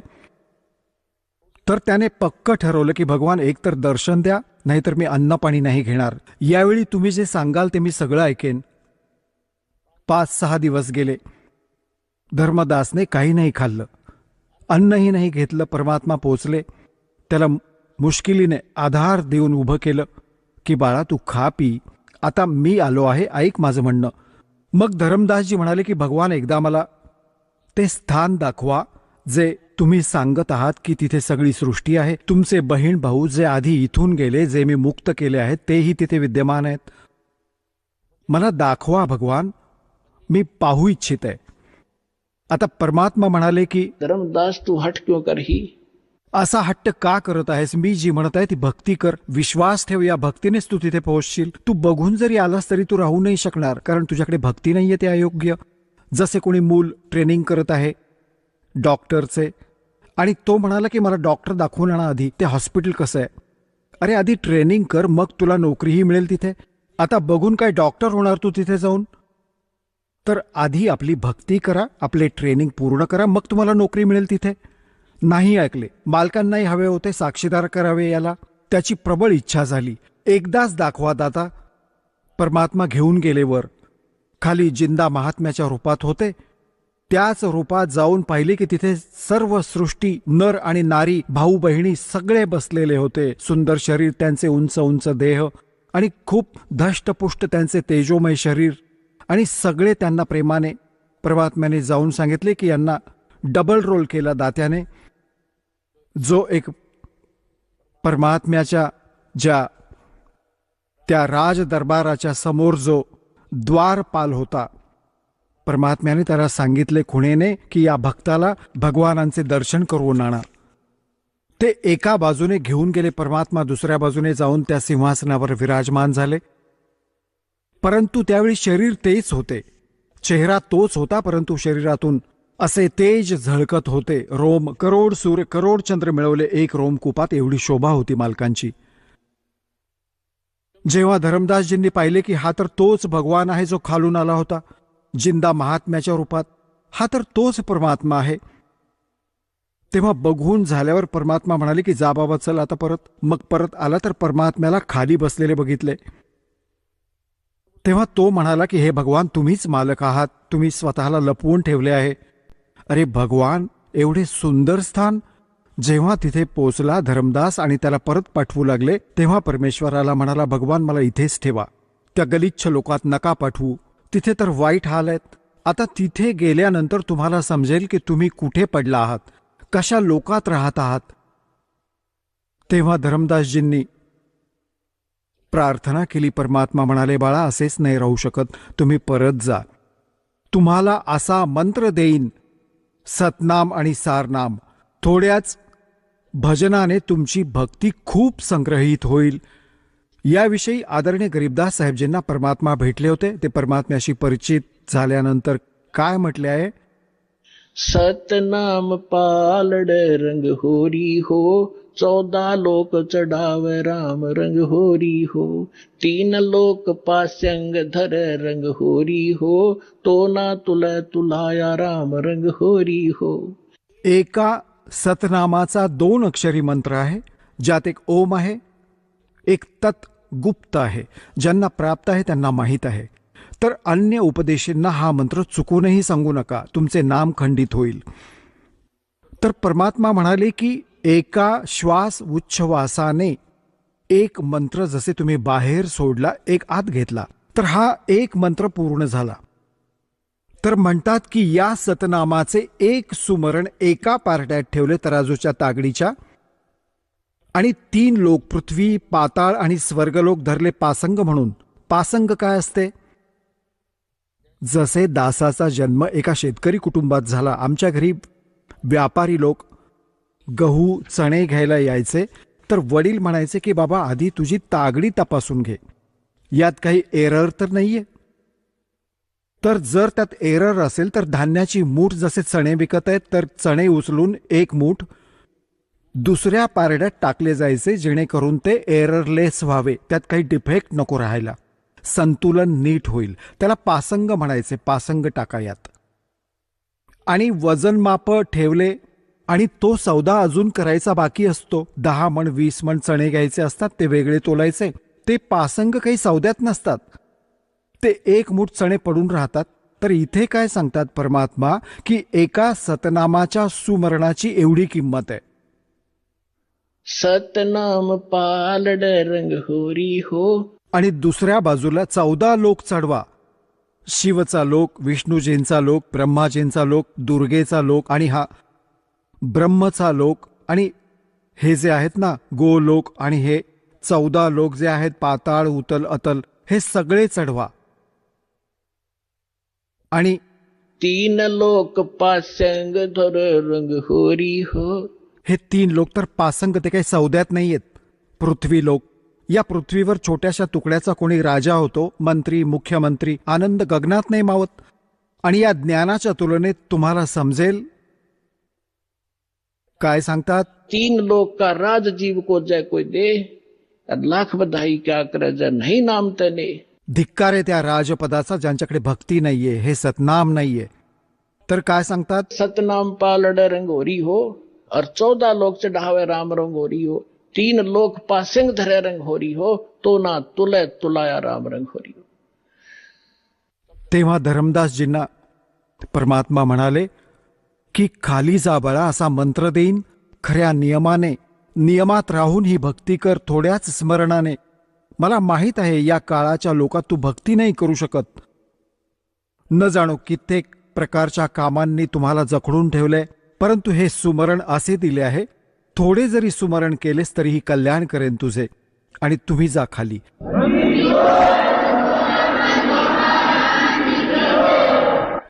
D: तर त्याने पक्क ठरवलं की भगवान एकतर दर्शन द्या, नाहीतर मी अन्न पाणी नाही घेणार. यावेळी तुम्ही जे सांगाल ते मी सगळं ऐकेन. 5-6 दिवस गेले. धर्मदासने काही नाही खाल्लं, अन्नही नाही घेतलं. परमात्मा पोचले, त्याला मुश्किलीने आधार देऊन उभं केलं की बाळा तू खा पी, आता मी आलो आहे, ऐक माझं म्हणणं. मग धरमदासजी म्हणाले की भगवान एकदा मला ते स्थान दाखवा जे तुम्ही सांगत आहात की तिथे सगळी सृष्टी आहे. तुमचे बहीण भाऊ जे आधी इथून गेले, जे मी मुक्त केले आहेत, तेही तिथे विद्यमान आहेत. मला दाखवा भगवान, मी पाहू इच्छित आहे. आता परमात्मा म्हणाले की
B: धर्मदास तू हट क्यों करही?
D: असा हट्ट का करत आहेस? मी जी म्हणत आहे ती भक्ती कर, विश्वास ठेव, या भक्तीनेच तू तिथे पोहोचशील. तू बघून जरी आलास तरी तू राहू नाही शकणार, कारण तुझ्याकडे भक्ती नाहीये, ते अयोग्य. जसे कोणी मूल ट्रेनिंग करत आहे डॉक्टरचे, आणि तो म्हणाला की मला डॉक्टर दाखवून आणा आधी, ते हॉस्पिटल कसं आहे. अरे आधी ट्रेनिंग कर, मग तुला नोकरीही मिळेल तिथे. आता बघून काय डॉक्टर होणार तू तिथे जाऊन? तर आधी आपली भक्ती करा, आपले ट्रेनिंग पूर्ण करा, मग तुम्हाला नोकरी मिळेल तिथे. नाही ऐकले, मालकांनाही हवे होते, साक्षीदार करावे याला. त्याची प्रबळ इच्छा झाली, एकदाच दाखवा दाता. परमात्मा घेऊन गेले वर. खाली जिंदा महात्म्याच्या रूपात होते. त्याच रूपात जाऊन पाहिले की तिथे सर्व सृष्टी, नर आणि नारी, भाऊ बहिणी सगळे बसलेले होते. सुंदर शरीर त्यांचे, उंच उंच देह, आणि खूप धष्टपुष्ट त्यांचे तेजोमय शरीर. आणि सगळे त्यांना प्रेमाने परमात्म्याने जाऊन सांगितले की यांना डबल रोल केला दात्याने. जो एक परमात्म्याच्या त्या राज दरबाराच्या समोर जो द्वारपाल होता, परमात्म्याने त्याला सांगितले खुणेने की या भक्ताला भगवानांचे दर्शन करून आणा. ते एका बाजूने घेऊन गेले परमात्मा, दुसऱ्या बाजूने जाऊन त्या सिंहासनावर विराजमान झाले. परंतु त्यावेळी शरीर तेच होते, चेहरा तोच होता, परंतु शरीरातून असे तेज झळकत होते. रोम, करोड सूर्य, करोड चंद्र मिळवले एक रोमकुपात, एवढी शोभा होती मालकांची. जेव्हा धरमदासजींनी पाहिले की हा तर तोच भगवान आहे जो खालून आला होता जिंदा महात्म्याच्या रूपात, हा तर तोच परमात्मा आहे, तेव्हा बघून झाल्यावर परमात्मा म्हणाले की जा बाबा चल आता परत. मग परत आला तर परमात्म्याला खाली बसलेले बघितले. तेव्हा तो म्हणाला की हे भगवान, तुम्हीच मालक आहात, तुम्ही स्वतःला लपवून ठेवले आहे. अरे भगवान, एवढे सुंदर स्थान. जेव्हा तिथे पोचला धर्मदास आणि त्याला परत पाठवू लागले, तेव्हा परमेश्वराला म्हणाला भगवान मला इथेच ठेवा, त्या गलिच्छ लोकात नका पाठवू, तिथे तर वाईट हाल आहेत. आता तिथे गेल्यानंतर तुम्हाला समजेल की तुम्ही कुठे पडला आहात, कशा लोकात राहत आहात. तेव्हा धर्मदासजींनी प्रार्थना केली. परमात्मा म्हणाले, बाळा असेच नाही राहू शकत, तुम्ही परत जा. तुम्हाला असा मंत्र देईन, सतनाम आणि सारनाम. थोड्याच भजनाने तुमची भक्ती खूप संग्रहित होईल. याविषयी आदरणीय गरीबदास साहेबजींना परमात्मा भेटले होते. ते परमात्म्याशी परिचित झाल्यानंतर काय म्हटले आहे?
B: सतनाम पालड रंग होरी हो, 14 लोक चढावे राम रंग होरी हो. 3 लोक पास्यंग धर रंग होरी हो, तो ना तुला तुलाया राम रंग होरी हो.
D: एका सतनामाचा 2 अक्षरी मंत्र आहे, ज्यात एक ओम आहे, एक तत् गुप्त आहे. ज्यांना प्राप्त आहे त्यांना माहीत आहे. तर अन्य उपदेशींना हा मंत्र चुकूनही सांगू नका, तुमचे नाम खंडित होईल. तर परमात्मा म्हणाले की एका श्वास उच्छ्वासाने एक मंत्र जसे तुम्ही बाहेर सोडला, एक आत घेतला, तर हा एक मंत्र पूर्ण झाला. तर म्हणतात की या सतनामाचे एक सुमरण एका पारड्यात ठेवले तराजूच्या तागडीच्या, आणि 3 लोक पृथ्वी, पाताळ आणि स्वर्गलोक धरले पासंग म्हणून. पासंग काय असते? जसे दासाचा जन्म एका शेतकरी कुटुंबात झाला. आमच्या घरी व्यापारी लोक गहू चणे घ्यायला यायचे, तर वडील म्हणायचे की बाबा आधी तुझी तागडी तपासून घे, यात काही एरर तर नाहीये. तर जर त्यात एरर असेल तर धान्याची मूठ, जसे चणे विकत आहेत तर चणे उचलून एक मूठ दुसऱ्या पारड्यात टाकले जायचे, जेणेकरून ते एररलेस व्हावे, त्यात काही डिफेक्ट नको राहायला, संतुलन नीट होईल. त्याला पासंग म्हणायचे. पासंग टाका यात. आणि वजनमाप ठेवले, आणि तो सौदा अजून करायचा बाकी असतो. 10 मण 20 मण चणे घ्यायचे असतात, ते वेगळे तोलायचे. ते पासंग काही सौद्यात नसतात, ते एक मूठ चणे पडून राहतात. तर इथे काय सांगतात परमात्मा की एका सतनामाच्या सुमरणाची एवढी किंमत आहे.
B: सतनाम पालड रंग होरी हो.
D: आणि दुसऱ्या बाजूला 14 लोक चढवा. शिवचा लोक, विष्णूजींचा लोक, ब्रह्माजींचा लोक, दुर्गेचा लोक, आणि हा ब्रह्मचा लोक, आणि हे जे आहेत ना गोलोक, आणि हे 14 लोक जे आहेत पाताळ, उतल, अतल, हे सगळे चढवा. आणि
B: 3 लोक पास्यंग धर रंग होरी हो.
D: हे 3 लोक तर पासंग, ते काही सौद्यात नाहीयेत. पृथ्वी लोक. या पृथ्वीवर छोट्याशा तुकड्याचा कोणी राजा होतो, मंत्री, मुख्यमंत्री, आनंद गगनात नाही मावत. आणि या ज्ञानाच्या तुलनेत तुम्हाला समजेल काय सांगतात.
B: 3 लोक का राज जीव को जय कोई दे, लाख बधाई क्या करे जय नहीं नाम तने.
D: धिक्कार आहे त्या राजपदाचा ज्यांच्याकडे भक्ती नाहीये, हे सतनाम नाहीये. तर काय सांगतात.
B: सतनाम पालड रंग होरी हो, और 14 लोक चढ़ावे राम रंग होरी हो. 3 लोक पासिंग धरे रंग होरी हो, तो ना तुले तुलाया राम रंग होरी हो.
D: तेव्हा धर्मदासजींना परमात्मा म्हणाले की खाली जा बाळा, असा मंत्र देईन. खऱ्या नियमाने, नियमात राहून ही भक्ती कर, थोड्याच स्मरणाने. मला माहीत आहे या काळाच्या लोकात तू भक्ती नाही करू शकत. न जाणो कित्येक प्रकारच्या कामांनी तुम्हाला जखडून ठेवलंय, परंतु हे सुमरण असे दिले आहे, थोडे जरी सुमरण केलेस तरीही कल्याण करेन तुझे. आणि तुम्ही जा खाली.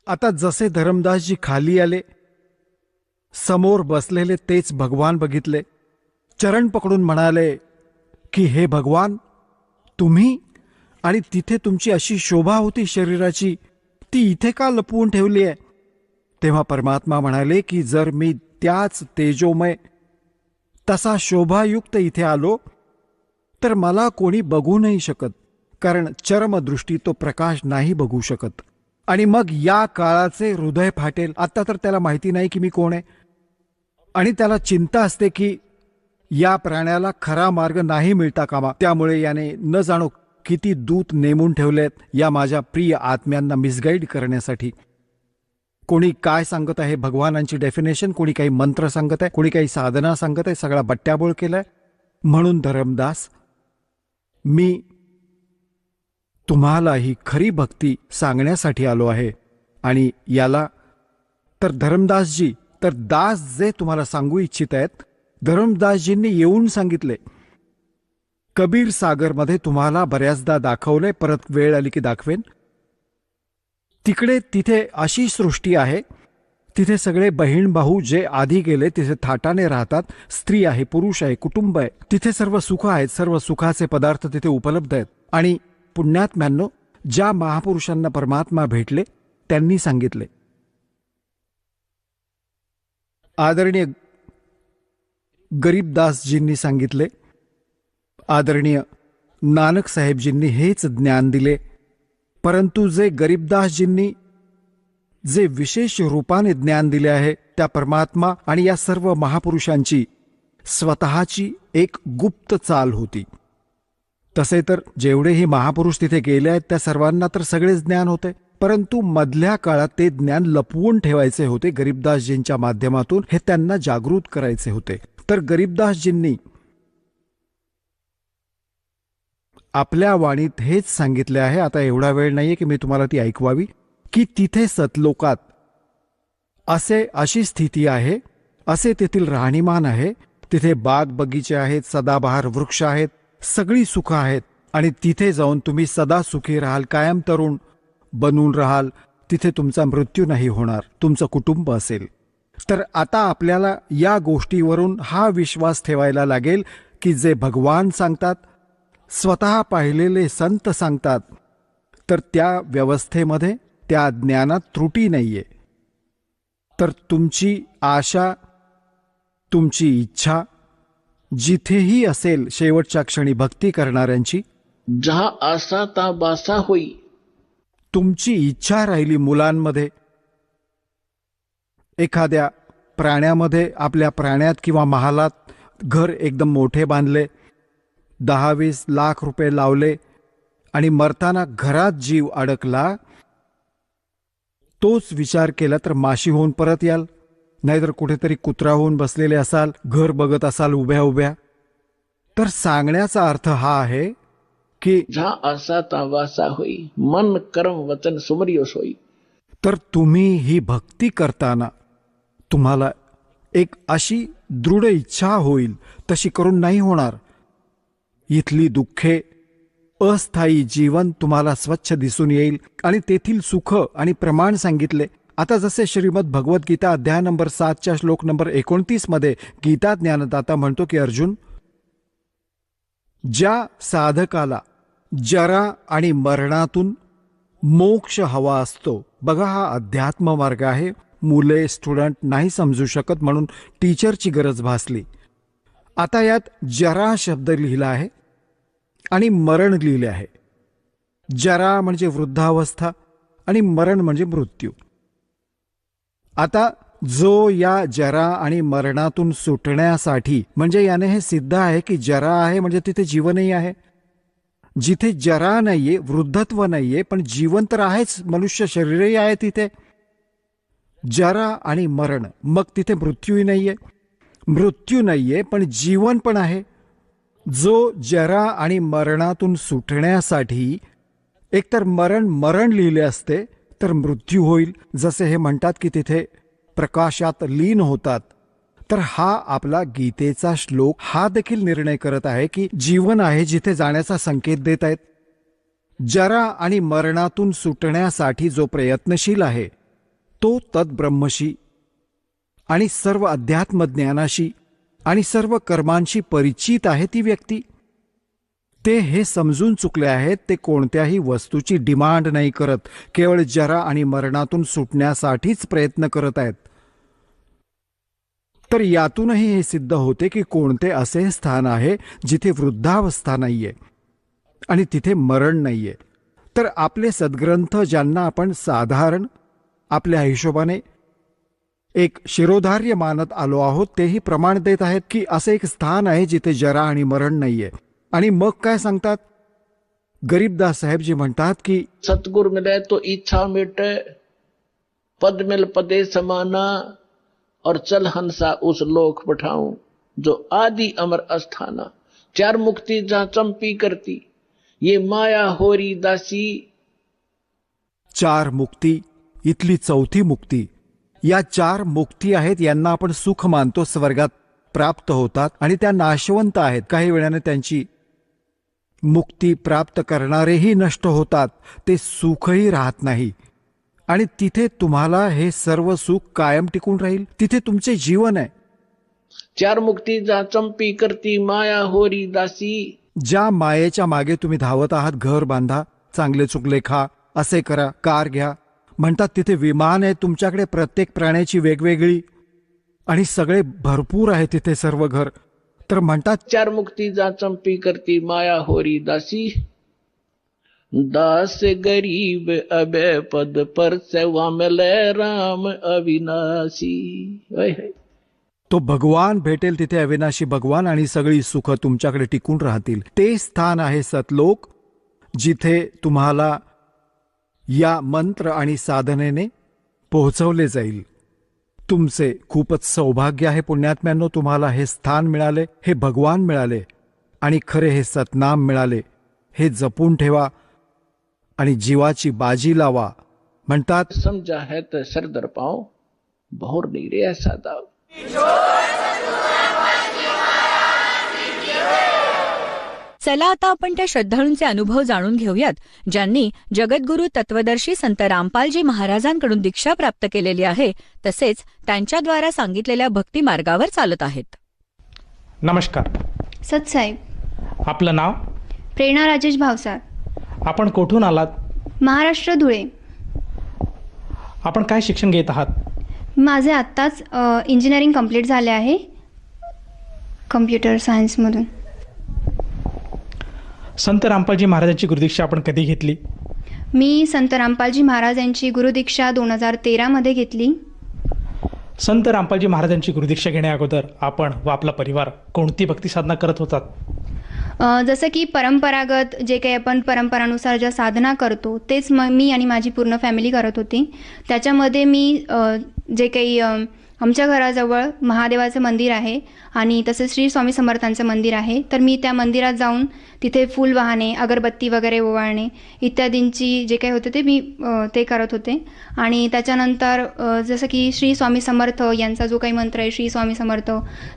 D: आता जसे धर्मदासजी खाली आले, समोर बसलेले तेच भगवान बघितले. चरण पकडून म्हणाले की हे भगवान, तुम्ही, आणि तिथे तुमची अशी शोभा होती शरीराची, ती इथे का लपवून ठेवली आहे. तेव्हा परमात्मा म्हणाले की जर मी त्याच तेजोमय तसा शोभायुक्त इथे आलो तर मला कोणी बघू नाही शकत, कारण चरमदृष्टी तो प्रकाश नाही बघू शकत. आणि मग या काळाचे हृदय फाटेल. आता तर त्याला माहिती नाही की मी कोण आहे, आणि त्याला चिंता असते की या प्राण्याला खरा मार्ग नाही मिळता कामा. त्यामुळे याने न जाणो किती दूत नेमून ठेवलेत या माझ्या प्रिय आत्म्यांना मिसगाईड करण्यासाठी. कोणी काय सांगत आहे भगवानांची डेफिनेशन, कोणी काही मंत्र सांगत आहे, कोणी काही साधना सांगत आहे, सगळा बट्ट्याबोळ केलाय. म्हणून धर्मदास, मी तुम्हाला ही खरी भक्ती सांगण्यासाठी आलो आहे. आणि याला तर धर्मदासजी, तर दास जे तुम्हाला सांगू इच्छित आहेत, धर्मदासजींनी येऊन सांगितले. कबीर सागरमध्ये तुम्हाला बऱ्याचदा दाखवले, परत वेळ आली की दाखवेन. तिथे अशी सृष्टी आहे, तिथे सगळे बहीण भाऊ जे आधी गेले तिथे थाटाने राहतात. स्त्री आहे, पुरुष आहे, कुटुंब आहे. तिथे सर्व सुख आहेत, सर्व सुखाचे पदार्थ तिथे उपलब्ध आहेत. आणि पुण्यात्म्यांनो, ज्या महापुरुषांना परमात्मा भेटले त्यांनी सांगितले. आदरणीय गरीबदासजींनी सांगितले, आदरणीय नानक साहेबजींनी हेच ज्ञान दिले. परंतु जे गरीबदासजींनी जे विशेष रूपाने ज्ञान दिले आहे, त्या परमात्मा आणि या सर्व महापुरुषांची स्वतःची एक गुप्त चाल होती. तसे तर जेवढेही महापुरुष तिथे गेले आहेत त्या सर्वांना तर सगळेच ज्ञान होते, परंतु मधल्या काळात ते ज्ञान लपवून ठेवायचे होते. गरीबदासजींच्या माध्यमातून हे त्यांना जागृत करायचे होते. तर गरीबदासजींनी आपल्या वाणीत हेच सांगितले आहे. आता एवढा वेळ नाहीये की मी तुम्हाला ती ऐकवावी, की तिथे सतलोकात अशी स्थिती आहे, असे तेथील राहणीमान आहे. तिथे बाग बगीचे आहेत, सदाबहार वृक्ष आहेत, सगळी सुख आहेत. आणि तिथे जाऊन तुम्ही सदा सुखी राहाल, कायम तरुण बनून राहाल. तिथे तुमचा मृत्यू नाही होणार, तुमचं कुटुंब असेल. तर आता आपल्याला या गोष्टीवरून हा विश्वास ठेवायला लागेल की जे भगवान सांगतात, स्वतः पाहिलेले संत सांगतात, तर त्या व्यवस्थेमध्ये, त्या ज्ञानात त्रुटी नाहीये. तर तुमची आशा, तुमची इच्छा जिथेही असेल, शेवटच्या क्षणी भक्ती करणाऱ्यांची,
B: जहा आसा ता बासा होई.
D: तुमची इच्छा राहिली मुलांमध्ये, एखाद्या प्राण्यामध्ये, आपल्या प्राण्यात किंवा महालात घर एकदम मोठे बांधले, 10-20 लाख रुपये लावले आणि मरताना घरात जीव अडकला, तोच विचार केला तर माशी होऊन परत याल, नाहीतर कुठेतरी कुत्रा होऊन बसलेले असाल, घर बघत असाल उभ्या उभ्या. तर सांगण्याचा अर्थ हा आहे की
B: जहा आसा ता वासा होई, मन कर्म वचन सुमरियो सोई.
D: तर तुम्ही ही भक्ती करताना तुम्हाला एक अशी दृढ इच्छा होईल, तशी करून नाही होणार. इथली दुःखे, अस्थायी जीवन तुम्हाला स्वच्छ दिसून येईल आणि तेथील सुख आणि प्रमाण सांगितले. आता जसे श्रीमद भगवद्गीता अध्याय नंबर 7 श्लोक नंबर 29 मध्ये गीता ज्ञानदाता म्हणतो की अर्जुन, ज्या साधकाला जरा आणि मरणातून मोक्ष हवा असतो, बघा हा अध्यात्म मार्ग आहे. मुले, स्टुडंट नाही समजू शकत म्हणून टीचरची गरज भासली. आता यात जरा शब्द लिहिला आहे आणि मरण लिहिले आहे. जरा म्हणजे वृद्धावस्था आणि मरण म्हणजे मृत्यू. आता जो या जरा आणि मरणातून सुटण्यासाठी, म्हणजे याने हे सिद्ध आहे की जरा आहे म्हणजे तिथे जीवनही आहे. जिथे जरा नाहीये, वृद्धत्व नाहीये, पण जीवन तर आहेच, मनुष्य शरीरही आहे तिथे. जरा आणि मरण, मग तिथे मृत्यूही नाहीये, मृत्यू नाहीये, पण जीवन पण आहे. जो जरा आणि मरणातून सुटण्यासाठी एकतर मरण लिहिले असते तर मृत्यू होईल, जसे हे म्हणतात की तिथे प्रकाशात लीन होतात. तर हा आपला गीतेचा श्लोक हा देखील निर्णय करत आहे की जीवन आहे, जिथे जाण्याचा संकेत देत आहेत. जरा आणि मरणातून सुटण्यासाठी जो प्रयत्नशील आहे तो तद्ब्रह्मशी आणि सर्व अध्यात्मज्ञानाशी आणि सर्व कर्मांशी परिचित आहे ती व्यक्ती. ते हे समजून चुकले आहेत, ते कोणत्याही वस्तूची डिमांड नाही करत, केवळ जरा आणि मरणातून सुटण्यासाठीच प्रयत्न करत आहेत. तर यातूनही हे सिद्ध होते की कोणते असे स्थान आहे जिथे वृद्धावस्था नाहीये आणि तिथे मरण नाहीये. तर आपले सद्ग्रंथ, ज्यांना आपण साधारण आपल्या हिशोबाने एक शिरोधार्य मानत आलो आहोत, तेही प्रमाण देत आहेत की असे एक स्थान आहे जिथे जरा आणि मरण नाहीये. आणि मग काय सांगतात गरीबदास साहेबजी? म्हणतात की
B: सतगुर मिले तो इच्छा मिटे, पद मिल पदे समाना, और चल हंसा उस लोक पठाऊं जो आदि अमर अस्थाना. 4 मुक्ति जहां चंपी करती, ये माया होरी दासी.
D: 4 मुक्ती इथली चौथी मुक्ती. या 4 मुक्ती आहेत, यांना आपण सुख मानतो, स्वर्गात प्राप्त होतात आणि त्या नाशवंत आहेत. काही वेळाने त्यांची मुक्ती प्राप्त करणारेही नष्ट होतात, ते सुखही राहत नाही. आणि तिथे तुम्हाला हे सर्व सुख कायम टिकून राहील. तिथे तुमचे जीवन आहे.
B: 4 मुक्ती जा चंपी करती माया होरी दासी.
D: ज्या मायेच्या मागे तुम्ही धावत आहात, घर बांधा, चांगले चुकले खा, असे करा, कार घ्या, म्हणतात तिथे विमान आहे तुमच्याकडे, प्रत्येक प्राण्याची वेगवेगळी, आणि सगळे भरपूर आहे तिथे सर्व घर. तर म्हणतात
B: 4 मुक्ती जा चंपी करती माया होरी दासी. दास गरीब अबे पद पर सेवा मिले राम अविनाशी.
D: तो भगवान भेटेल तिथे, अविनाशी भगवान, आणि सगळी सुख तुमच्याकडे टिकून राहतील. ते स्थान आहे सतलोक, जिथे तुम्हाला या मंत्र आणि साधनेने पोहोचवले जाईल. तुमचे खूपच सौभाग्य आहे पुण्यात्म्यांनो, तुम्हाला हे स्थान मिळाले, हे भगवान मिळाले, आणि खरे हे सतनाम मिळाले. हे जपून ठेवा आणि जीवाची बाजी लावा. म्हणतात
B: समझा है तो सरदर पाओ, बहुर नहीं रे ऐसा दाव.
A: चला आता आपण त्या श्रद्धाळूंचे अनुभव जाणून घेऊयात, ज्यांनी जगद्गुरू तत्वदर्शी संत रामपालजी महाराजांकडून दीक्षा प्राप्त केलेली आहे, तसेच त्यांच्याद्वारा सांगितलेल्या भक्ती मार्गावर चालत आहेत.
E: नमस्कार.
F: सतसाहेब.
E: आपलं नाव?
F: प्रेरणा राजेश भावसार.
E: आपण कोठून आलात?
F: महाराष्ट्र, धुळे.
E: आपण काय शिक्षण घेत आहात?
F: माझे आत्ताच इंजिनिअरिंग कंप्लीट झाले आहे, कम्प्युटर सायन्समधून.
E: संत रामपालजी महाराजांची गुरुदीक्षा आपण कधी घेतली?
F: मी संत रामपालजी महाराज यांची गुरुदीक्षा 2013 मध्ये घेतली.
E: संत रामपालजी महाराजांची गुरुदीक्षा घेण्या अगोदर आपण व आपला परिवार कोणती भक्ती साधना करत होतात?
F: जसं की परंपरागत जे काही आपण परंपरानुसार ज्या साधना करतो तेच मी आणि माझी पूर्ण फॅमिली करत होती. त्याच्यामध्ये मी जे काही आमच्या घराजवळ महादेवाचं मंदिर आहे आणि तसेच श्री स्वामी समर्थांचं मंदिर आहे, तर मी त्या मंदिरात जाऊन तिथे फूल वाहणे, अगरबत्ती वगैरे ओवाळणे इत्यादींची जे काही होते ते मी ते करत होते. आणि त्याच्यानंतर जसं की श्री स्वामी समर्थ यांचा जो काही मंत्र आहे श्री स्वामी समर्थ,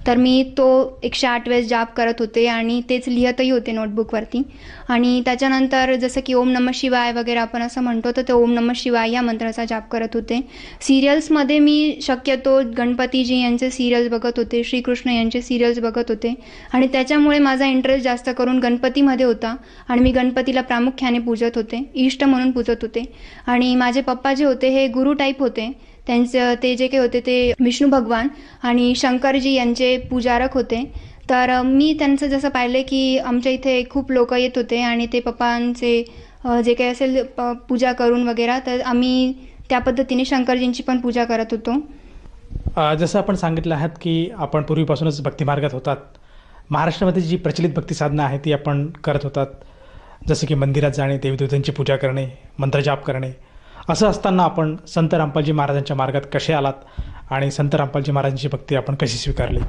F: तर मी तो 108 वेळेस जाप करत होते आणि तेच लिहतही होते नोटबुकवरती. आणि त्याच्यानंतर जसं की ओम नमः शिवाय वगैरे आपण असं म्हणतो, तर ते ओम नमः शिवाय या मंत्राचा जाप करत होते. सिरियल्समध्ये मी शक्यतो गणपतीजी यांचे सिरियल्स बघत होते, श्रीकृष्ण यांचे सिरियल्स बघत होते आणि त्याच्यामुळे माझा इंटरेस्ट जास्त करून गणपतीमध्ये होता आणि मी गणपतीला प्रामुख्याने पूजत होते, इष्ट म्हणून पूजत होते. आणि माझे पप्पा जे होते हे गुरु टाईप होते. त्यांचं ते जे काही होते ते विष्णू भगवान आणि शंकरजी यांचे पूजारक होते. तर मी त्यांचं जसं पाहिलं की आमच्या इथे खूप लोक येत होते आणि ते पप्पांचे जे काही असेल पूजा करून वगैरे, तर आम्ही त्या पद्धतीने शंकरजींची पण पूजा करत होतो.
E: जसं आपण सांगितलं आहात की आपण पूर्वीपासूनच भक्तिमार्गात होतात. महाराष्ट्रामध्ये जी प्रचलित भक्ती साधना आहे ती आपण करत होतात, जसं की मंदिरात जाणे, देवदेवतांची पूजा करणे, मंत्रजाप करणे. असं असताना आपण संत रामपालजी महाराजांच्या मार्गात कसे आलात आणि संत रामपालजी महाराजांची भक्ती आपण कशी स्वीकारली?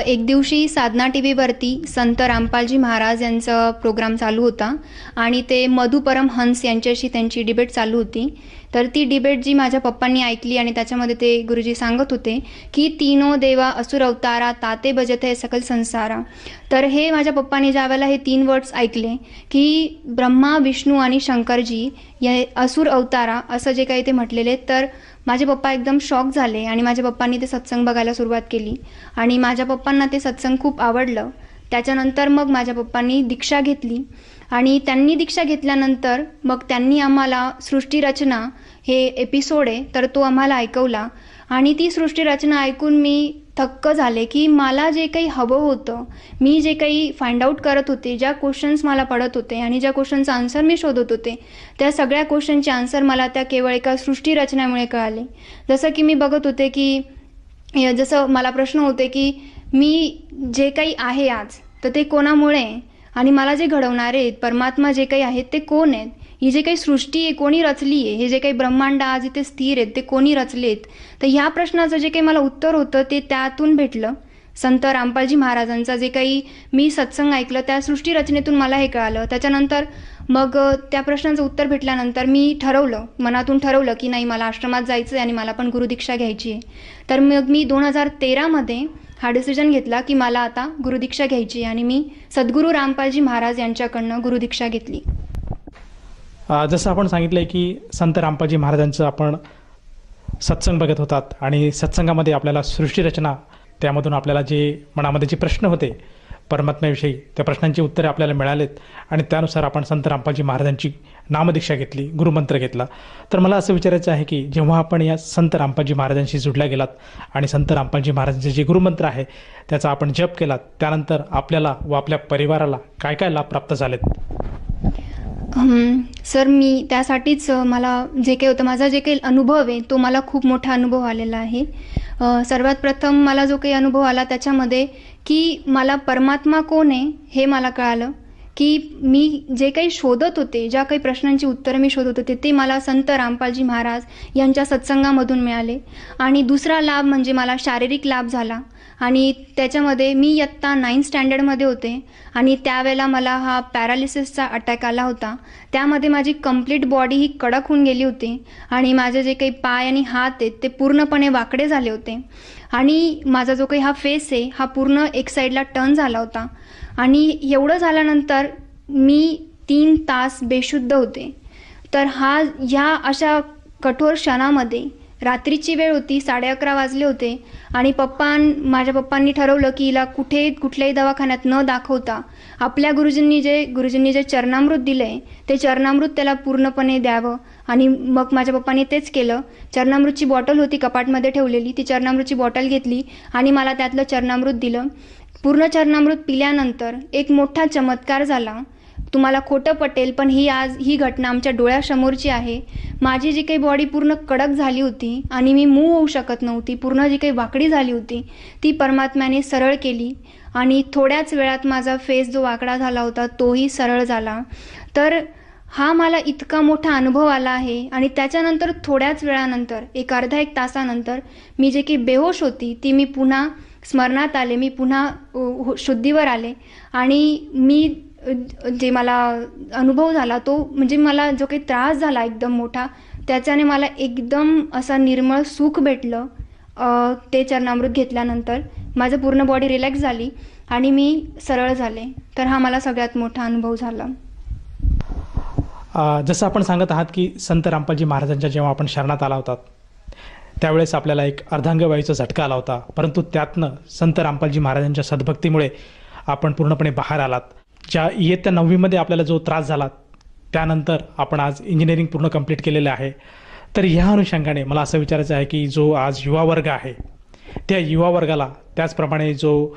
F: एक दिवशी साधना टी व्हीवरती संत रामपालजी महाराज यांचा प्रोग्राम चालू होता आणि ते मधु परमहंस यांच्याशी त्यांची डिबेट चालू होती. तर ती डिबेट जी माझ्या पप्पांनी ऐकली आणि त्याच्यामध्ये ते गुरुजी सांगत होते की तीनो देवा असुर अवतारा ताते भजते सकल संसारा. तर हे माझ्या पप्पांनी ज्यावेळेला हे 3 वर्ड्स ऐकले की ब्रह्मा, विष्णू आणि शंकरजी या असुर अवतारा असं जे काही ते म्हटलेले, तर माझे पप्पा एकदम शॉक झाले आणि माझ्या पप्पांनी ते सत्संग बघायला सुरुवात केली आणि माझ्या पप्पांना ते सत्संग खूप आवडलं. त्याच्यानंतर मग माझ्या पप्पांनी दीक्षा घेतली आणि त्यांनी दीक्षा घेतल्यानंतर मग त्यांनी आम्हाला सृष्टीरचना हे एपिसोड आहे तर तो आम्हाला ऐकवला आणि ती सृष्टीरचना ऐकून मी थक्क झाले की मला जे काही हवं होतं, मी जे काही फाइंड आउट करत होते, ज्या क्वेश्चन्स मला पडत होते आणि ज्या क्वेश्चनचा आन्सर मी शोधत होते, त्या सगळ्या क्वेश्चनचे आन्सर मला त्या केवळ एका सृष्टीरचनेमुळे कळाले. जसं की मी बघत होते की जसं मला प्रश्न होते की मी जे काही आहे आज तर ते कोणामुळे आणि मला जे घडवणारे आहेत परमात्मा जे काही आहेत ते कोण आहेत, ही जे काही सृष्टी आहे कोणी रचली आहे, हे जे काही ब्रह्मांड आज इथे स्थिर आहेत ते कोणी रचलेत. तर ह्या प्रश्नाचं जे काही मला उत्तर होतं ते त्यातून भेटलं. संत रामपालजी महाराजांचा जे काही मी सत्संग ऐकलं त्या सृष्टीरचनेतून मला हे कळालं. त्याच्यानंतर मग त्या प्रश्नांचं उत्तर भेटल्यानंतर मी मनातून ठरवलं की नाही, मला आश्रमात जायचं आहे आणि मला पण गुरुदीक्षा घ्यायची आहे. तर मग मी 2013मध्ये हा डिसिजन घेतला की मला आता गुरुदीक्षा घ्यायची आहे आणि मी सद्गुरू रामपालजी महाराज यांच्याकडनं गुरुदीक्षा घेतली.
E: जसं आपण सांगितलं की संत रामपालजी महाराजांचं आपण सत्संग बघत होतात आणि सत्संगामध्ये आपल्याला सृष्टीरचना, त्यामधून आपल्याला जे मनामध्ये जे प्रश्न होते परमात्म्याविषयी, त्या प्रश्नांची उत्तरे आपल्याला मिळालेत आणि त्यानुसार आपण संत रामपालजी महाराजांची नामदीक्षा घेतली, गुरुमंत्र घेतला. तर मला असं विचारायचं आहे की जेव्हा आपण या संत रामपालजी महाराजांशी जुडल्या गेलात आणि संत रामपालजी महाराजांचे जे गुरुमंत्र आहे त्याचा आपण जप केलात, त्यानंतर आपल्याला व आपल्या परिवाराला काय काय लाभ प्राप्त झालेत?
F: सर, मी त्यासाठीच मला जे काही होतं, माझा जे काही अनुभव आहे तो मला खूप मोठा अनुभव आलेला आहे. सर्वात प्रथम मला जो काही अनुभव आला त्याच्यामध्ये की मला परमात्मा कोण आहे हे मला कळालं, की मी जे काही शोधत होते, ज्या काही प्रश्नांची उत्तरं मी शोधत होते ते मला संत रामपालजी महाराज यांच्या सत्संगामधून मिळाले. आणि दुसरा लाभ म्हणजे मला शारीरिक लाभ झाला आणि त्याच्यामध्ये मी इयत्ता 9th स्टँडर्डमध्ये होते आणि त्यावेळेला मला हा पॅरालिसिसचा अटॅक आला होता. त्यामध्ये माझी कंप्लीट बॉडी ही कडक होऊन गेली होती आणि माझे जे काही पाय आणि हात आहेत ते पूर्णपणे वाकडे झाले होते आणि माझा जो काही हा फेस आहे हा पूर्ण एक साईडला टर्न झाला होता. आणि एवढं झाल्यानंतर मी 3 तास बेशुद्ध होते. तर ह्या अशा कठोर क्षणामध्ये रात्रीची वेळ होती, 11:30 वाजले होते आणि माझ्या पप्पांनी ठरवलं की हिला कुठल्याही दवाखान्यात न दाखवता आपल्या गुरुजींनी जे चरणामृत दिलंय ते चरणामृत त्याला पूर्णपणे द्यावं. आणि मग माझ्या पप्पांनी तेच केलं. चरणामृतची बॉटल होती कपाटमध्ये ठेवलेली, ती चरणामृतची बॉटल घेतली आणि मला त्यातलं चरणामृत दिलं. पूर्ण चरणामृत पिल्यानंतर एक मोठा चमत्कार झाला. तुम्हाला खोटं पटेल पण ही घटना आमच्या डोळ्यासमोरची आहे. माझी जी काही बॉडी पूर्ण कडक झाली होती आणि मी मूव्ह होऊ शकत नव्हती, पूर्ण जी काही वाकडी झाली होती ती परमात्म्याने सरळ केली आणि थोड्याच वेळात माझा फेस जो वाकडा झाला होता तोही सरळ झाला. तर हा मला इतका मोठा अनुभव आला आहे. आणि त्याच्यानंतर थोड्याच वेळानंतर अर्धा-एक तासानंतर मी जे काही बेहोश होती ती मी पुन्हा स्मरणात आले, मी पुन्हा शुद्धीवर आले आणि मी जे मला अनुभव झाला तो म्हणजे मला जो काही त्रास झाला एकदम मोठा, त्याच्याने मला एकदम असा निर्मळ सुख भेटलं. ते चरणामृत घेतल्यानंतर माझं पूर्ण बॉडी रिलॅक्स झाली आणि मी सरळ झाले. तर हा मला सगळ्यात मोठा अनुभव झाला.
E: जसं आपण सांगत आहात की संत रामपालजी महाराजांच्या जेव्हा आपण शरणात आला होतात त्यावेळेस आपल्याला एक अर्धांगवायूचा झटका आला होता, परंतु त्यातनं संत रामपालजी महाराजांच्या सद्भक्तीमुळे आपण पूर्णपणे बाहेर आलात. ज्या इयत्ता 9वीमध्ये आपल्याला जो त्रास झाला त्यानंतर आपण आज इंजिनिअरिंग पूर्ण कंप्लीट केलेलं आहे. तर ह्या अनुषंगाने मला असं विचारायचं आहे की जो आज युवा वर्ग आहे त्या युवा वर्गाला, त्याचप्रमाणे जो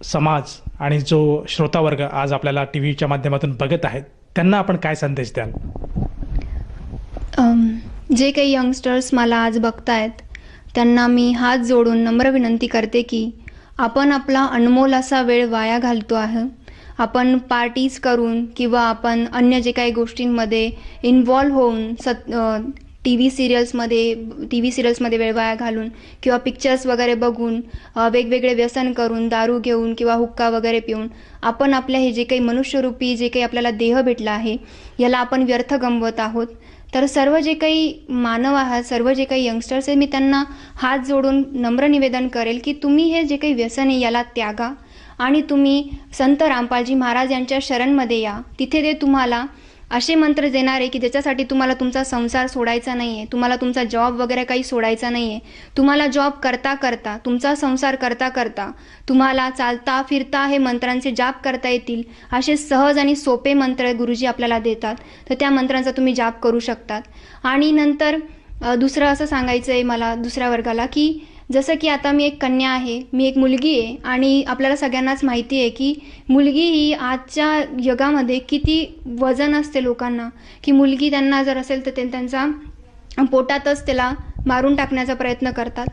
E: समाज आणि जो श्रोता वर्ग आज आपल्याला टी व्हीच्या माध्यमातून बघत आहेत, त्यांना आपण काय संदेश द्याल?
F: जे काही यंगस्टर्स मला आज बघतायत त्यांना मी हात जोडून नम्र विनंती करते की आपण आपला अनमोल असा वेळ वाया घालतो आहे. आपण पार्टीज करून किंवा आपण अन्य जे काही गोष्टींमध्ये इन्व्हॉल्व्ह होऊन टी व्ही सिरियल्समध्ये वेळ वाया घालून किंवा पिक्चर्स वगैरे बघून वेगवेगळे व्यसन करून, दारू घेऊन किंवा हुक्का वगैरे पिऊन आपण आपल्या हे जे काही मनुष्यरूपी जे काही आपल्याला देह भेटला आहे याला आपण व्यर्थ गमवत आहोत. तर सर्व जे काही मानव आहात, सर्व जे काही यंगस्टर्स आहे, मी त्यांना हात जोडून नम्र निवेदन करेल की तुम्ही हे जे काही व्यसन आहे याला त्यागा आणि तुम्ही संत रामपालजी महाराज यांच्या शरणमध्ये या. तिथे ते तुम्हाला असे मंत्र देणार आहे की ज्याच्यासाठी तुम्हाला तुमचा संसार सोडायचा नाही आहे, तुम्हाला तुमचा जॉब वगैरे काही सोडायचा नाही आहे. तुम्हाला जॉब करता करता, तुमचा संसार करता करता तुम्हाला चालता फिरता हे मंत्रांचे जाप करता येतील असे सहज आणि सोपे मंत्र गुरुजी आपल्याला देतात. तर त्या मंत्रांचा तुम्ही जाप करू शकतात. आणि नंतर दुसरं असं सांगायचं आहे मला दुसऱ्या वर्गाला की जसं की आता मी एक कन्या आहे, मी एक मुलगी आहे आणि आपल्याला सगळ्यांनाच माहिती आहे की मुलगी ही आजच्या जगामध्ये किती वजन असते लोकांना, की मुलगी त्यांना जर असेल तर ते त्यांचा पोटातच त्याला मारून टाकण्याचा प्रयत्न करतात.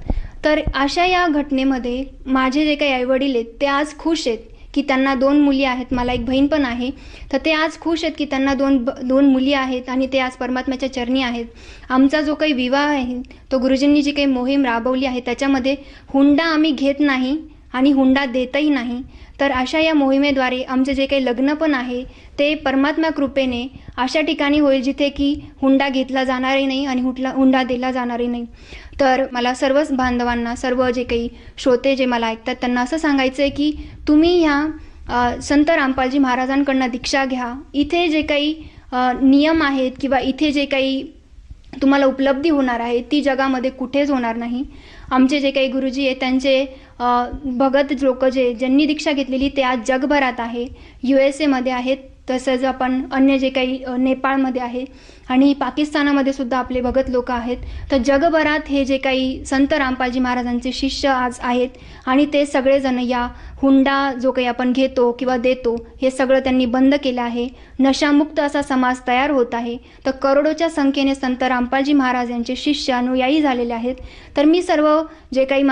F: तर अशा या घटनेमध्ये माझे जे काही आईवडील आहेत ते आज खुश आहेत की त्यांना 2 मुली आहेत. मला एक बहीण पण आहे. तर ते आज खुश आहेत की त्यांना दोन मुली आहेत आणि ते आज परमात्म्याच्या चरणी आहेत. आमचा जो काही विवाह आहे तो गुरुजींनी जी काही मोहीम राबवली आहे त्याच्यामध्ये हुंडा आम्ही घेत नाही आणि हुंडा देतही नाही. तर अशा या मोहिमेद्वारे आमचे जे काही लग्न पण आहे ते परमात्मा कृपेने अशा ठिकाणी होईल जिथे की हुंडा घेतला जाणारही नाही आणि हुंडा दिला जाणारही नाही. तर मला सर्वच बांधवांना, सर्व जे काही श्रोते जे मला ऐकतात त्यांना असं सांगायचं आहे की तुम्ही ह्या संत रामपालजी महाराजांकडनं दीक्षा घ्या. इथे जे काही नियम आहेत किंवा इथे जे काही तुम्हाला उपलब्धी होणार आहे ती जगामध्ये कुठेच होणार नाही. आमचे जे काही गुरुजी आहेत त्यांचे भगत लोक ज्यांनी दीक्षा घेतलेली ते आज जगभरात आहे. USA मध्ये आहेत, तसंच आपण अन्य जे काही नेपाळमध्ये आहे आणि पाकिस्तानामध्ये सुद्धा आपले भगत लोक आहेत. तर जगभरात हे जे काही संत रामपालजी महाराजांचे शिष्य आज आहेत आणि ते सगळेजण या हुंडा जो काही आपण घेतो किंवा देतो हे सगळं त्यांनी बंद केलं आहे. नशामुक्त असा समाज तयार होत आहे. तर करोडोच्या संख्येने संत रामपालजी महाराज यांचे शिष्य अनुयायी झालेले आहेत. तर मी सर्व जे काही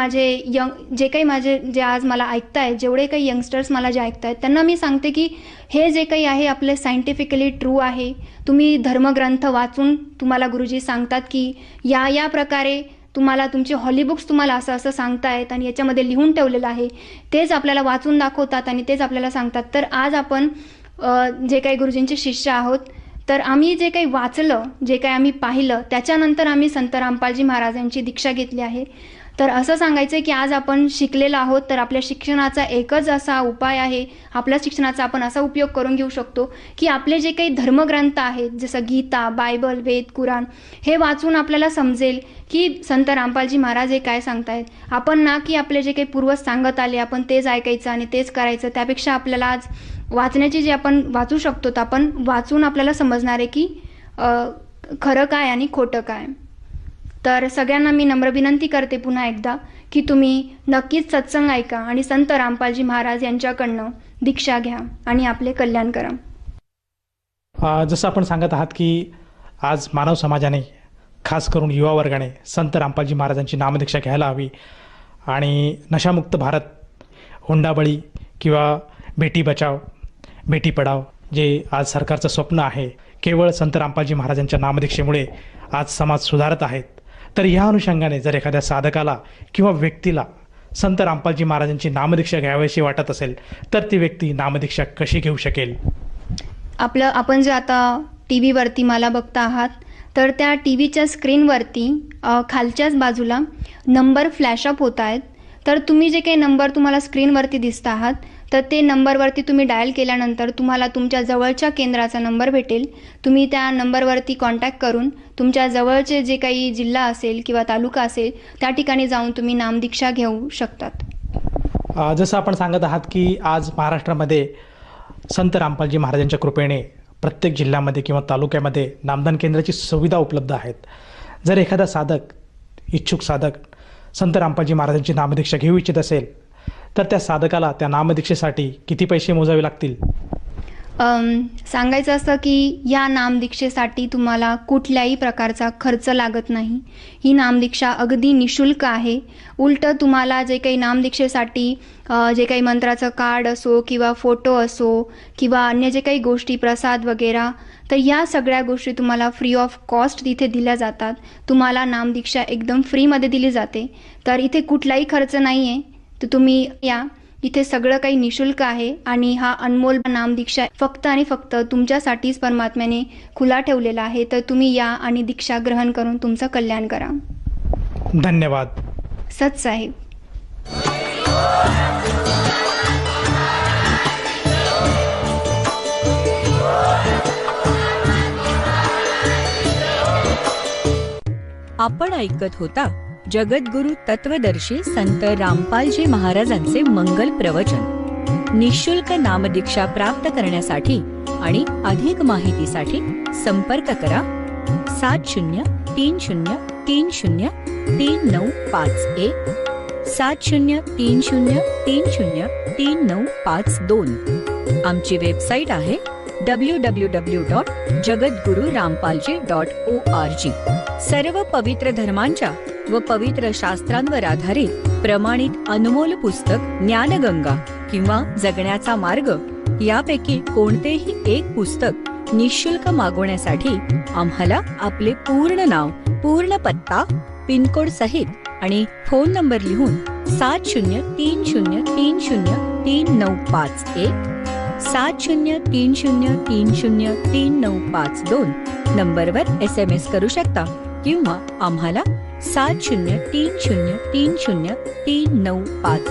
F: माझे जे आज मला ऐकतायत, जेवढे काही यंगस्टर्स मला जे ऐकतायत त्यांना मी सांगते की हे जे काही आहे आपले सायंटिफिकली ट्रू आहे. तुम्ही धर्मग्रंथ वाचून तुम्हाला गुरुजी सांगतात की या प्रकारे तुम्हाला तुमचे हॉलीबुक्स तुम्हाला असं सांगतायत आणि याच्यामध्ये लिहून ठेवलेलं आहे, तेच आपल्याला वाचून दाखवतात आणि तेच आपल्याला सांगतात. तर आज आपण जे काही गुरुजींचे शिष्य आहोत, तर आम्ही जे काही वाचलं, जे काही आम्ही पाहिलं त्याच्यानंतर आम्ही संत रामपालजी महाराजांची दीक्षा घेतली आहे. तर असं सांगायचं आहे की आज आपण शिकलेलो आहोत, तर आपल्या शिक्षणाचा एकच असा उपाय आहे, आपल्या शिक्षणाचा आपण असा उपयोग करून घेऊ शकतो की आपले जे काही धर्मग्रंथ आहेत जसं गीता, बायबल, वेद, कुराण हे वाचून आपल्याला समजेल की संत रामपालजी महाराज हे काय सांगतायत. आपण ना की आपले जे काही पूर्वज सांगत आले आपण तेच ऐकायचं आणि तेच करायचं, त्यापेक्षा आपल्याला आज वाचण्याची जे आपण वाचू शकतो तर आपण वाचून आपल्याला समजणार आहे की खरं काय आणि खोटं काय. तर सगळ्यांना मी नम्र विनंती करते पुन्हा एकदा की तुम्ही नक्कीच सत्संग ऐका आणि संत रामपालजी महाराज यांच्याकडनं दीक्षा घ्या आणि आपले कल्याण करा.
E: जसं आपण सांगत आहात की आज मानव समाजाने, खास करून युवा वर्गाने संत रामपालजी महाराजांची नामदीक्षा घ्यायला हवी आणि नशामुक्त भारत, हुंडाबळी किंवा बेटी बचाव बेटी पढाव जे आज सरकारचं स्वप्न आहे, केवळ संत रामपालजी महाराजांच्या नामदीक्षेमुळे आज समाज सुधारत आहेत. तर ह्या अनुषंगाने जर एखाद्या साधकाला किंवा व्यक्तीला संत रामपालजी महाराजांची नामदीक्षा घ्यावीशी वाटत असेल तर ती व्यक्ती नामदीक्षा कशी घेऊ शकेल?
F: आपण जे आता TV वरती मला बघता आहात, तर त्या TVच्या स्क्रीनवरती खालच्याच बाजूला नंबर फ्लॅशअप होत आहेत. तर तुम्ही जे काही नंबर तुम्हाला स्क्रीनवरती दिसत आहात तर ते नंबरवरती तुम्ही डायल केल्यानंतर तुम्हाला तुमच्या जवळच्या केंद्राचा नंबर भेटेल. तुम्ही त्या नंबरवरती कॉन्टॅक्ट करून तुमच्या जवळचे जे काही जिल्हा असेल किंवा तालुका असेल त्या ठिकाणी जाऊन तुम्ही नामदीक्षा घेऊ शकतात.
E: जसं आपण सांगत आहात की आज महाराष्ट्रामध्ये संत रामपालजी महाराजांच्या कृपेने प्रत्येक जिल्ह्यामध्ये किंवा तालुक्यामध्ये नामदान केंद्राची सुविधा उपलब्ध आहेत. जर एखादा साधक, इच्छुक साधक संत रामपालजी महाराजांची नामदीक्षा घेऊ इच्छित असेल तर त्या साधकाला त्या नामदीक्षेसाठी किती पैसे मोजावे लागतील?
F: सांगायचं असं की या नामदीक्षेसाठी तुम्हाला कुठल्याही प्रकारचा खर्च लागत नाही. ही नामदीक्षा अगदी निशुल्क आहे. उलटं तुम्हाला जे काही नामदीक्षेसाठी जे काही मंत्राचं कार्ड असो किंवा फोटो असो किंवा अन्य जे काही गोष्टी, प्रसाद वगैरे, तर या सगळ्या गोष्टी तुम्हाला फ्री ऑफ कॉस्ट तिथे दिल्या जातात. तुम्हाला नामदीक्षा एकदम फ्रीमध्ये दिली जाते. तर इथे कुठलाही खर्च नाही आहे. तर तुम्ही या, इथे सगळं काही निशुल्क आहे आणि हा अनमोल नामदीक्षा फक्त आणि फक्त तुमच्यासाठीच परमात्म्याने खुला ठेवलेला आहे. तर तुम्ही या आणि दीक्षा ग्रहण करून तुमचं कल्याण करा.
E: धन्यवाद.
F: सत साहेब.
A: आपण ऐकत होता जगद्गुरु तत्वदर्शी संत रामपालजी महाराजांचे मंगल प्रवचन. निशुल्क नामदीक्षा प्राप्त करण्यासाठी आणि अधिक माहितीसाठी संपर्क करा 7030303951 7030303952. आमची वेबसाईट आहे www.jagadgururampalji.org. सर्व पवित्र धर्मांच्या व पवित्र शास्त्रांवर आधारित प्रमाणित अनमोल पुस्तक ज्ञानगंगा किंवा जगण्याचा मार्ग यापैकी कोणतेही एक पुस्तक निशुल्क मागवण्यासाठी आम्हाला आपले पूर्ण नाव, पूर्ण पत्ता, पिनकोड सहित आणि फोन नंबर लिहून 7030303951 7030303952 नंबरवर SMS करू शकता किंवा आम्हाला 7030303951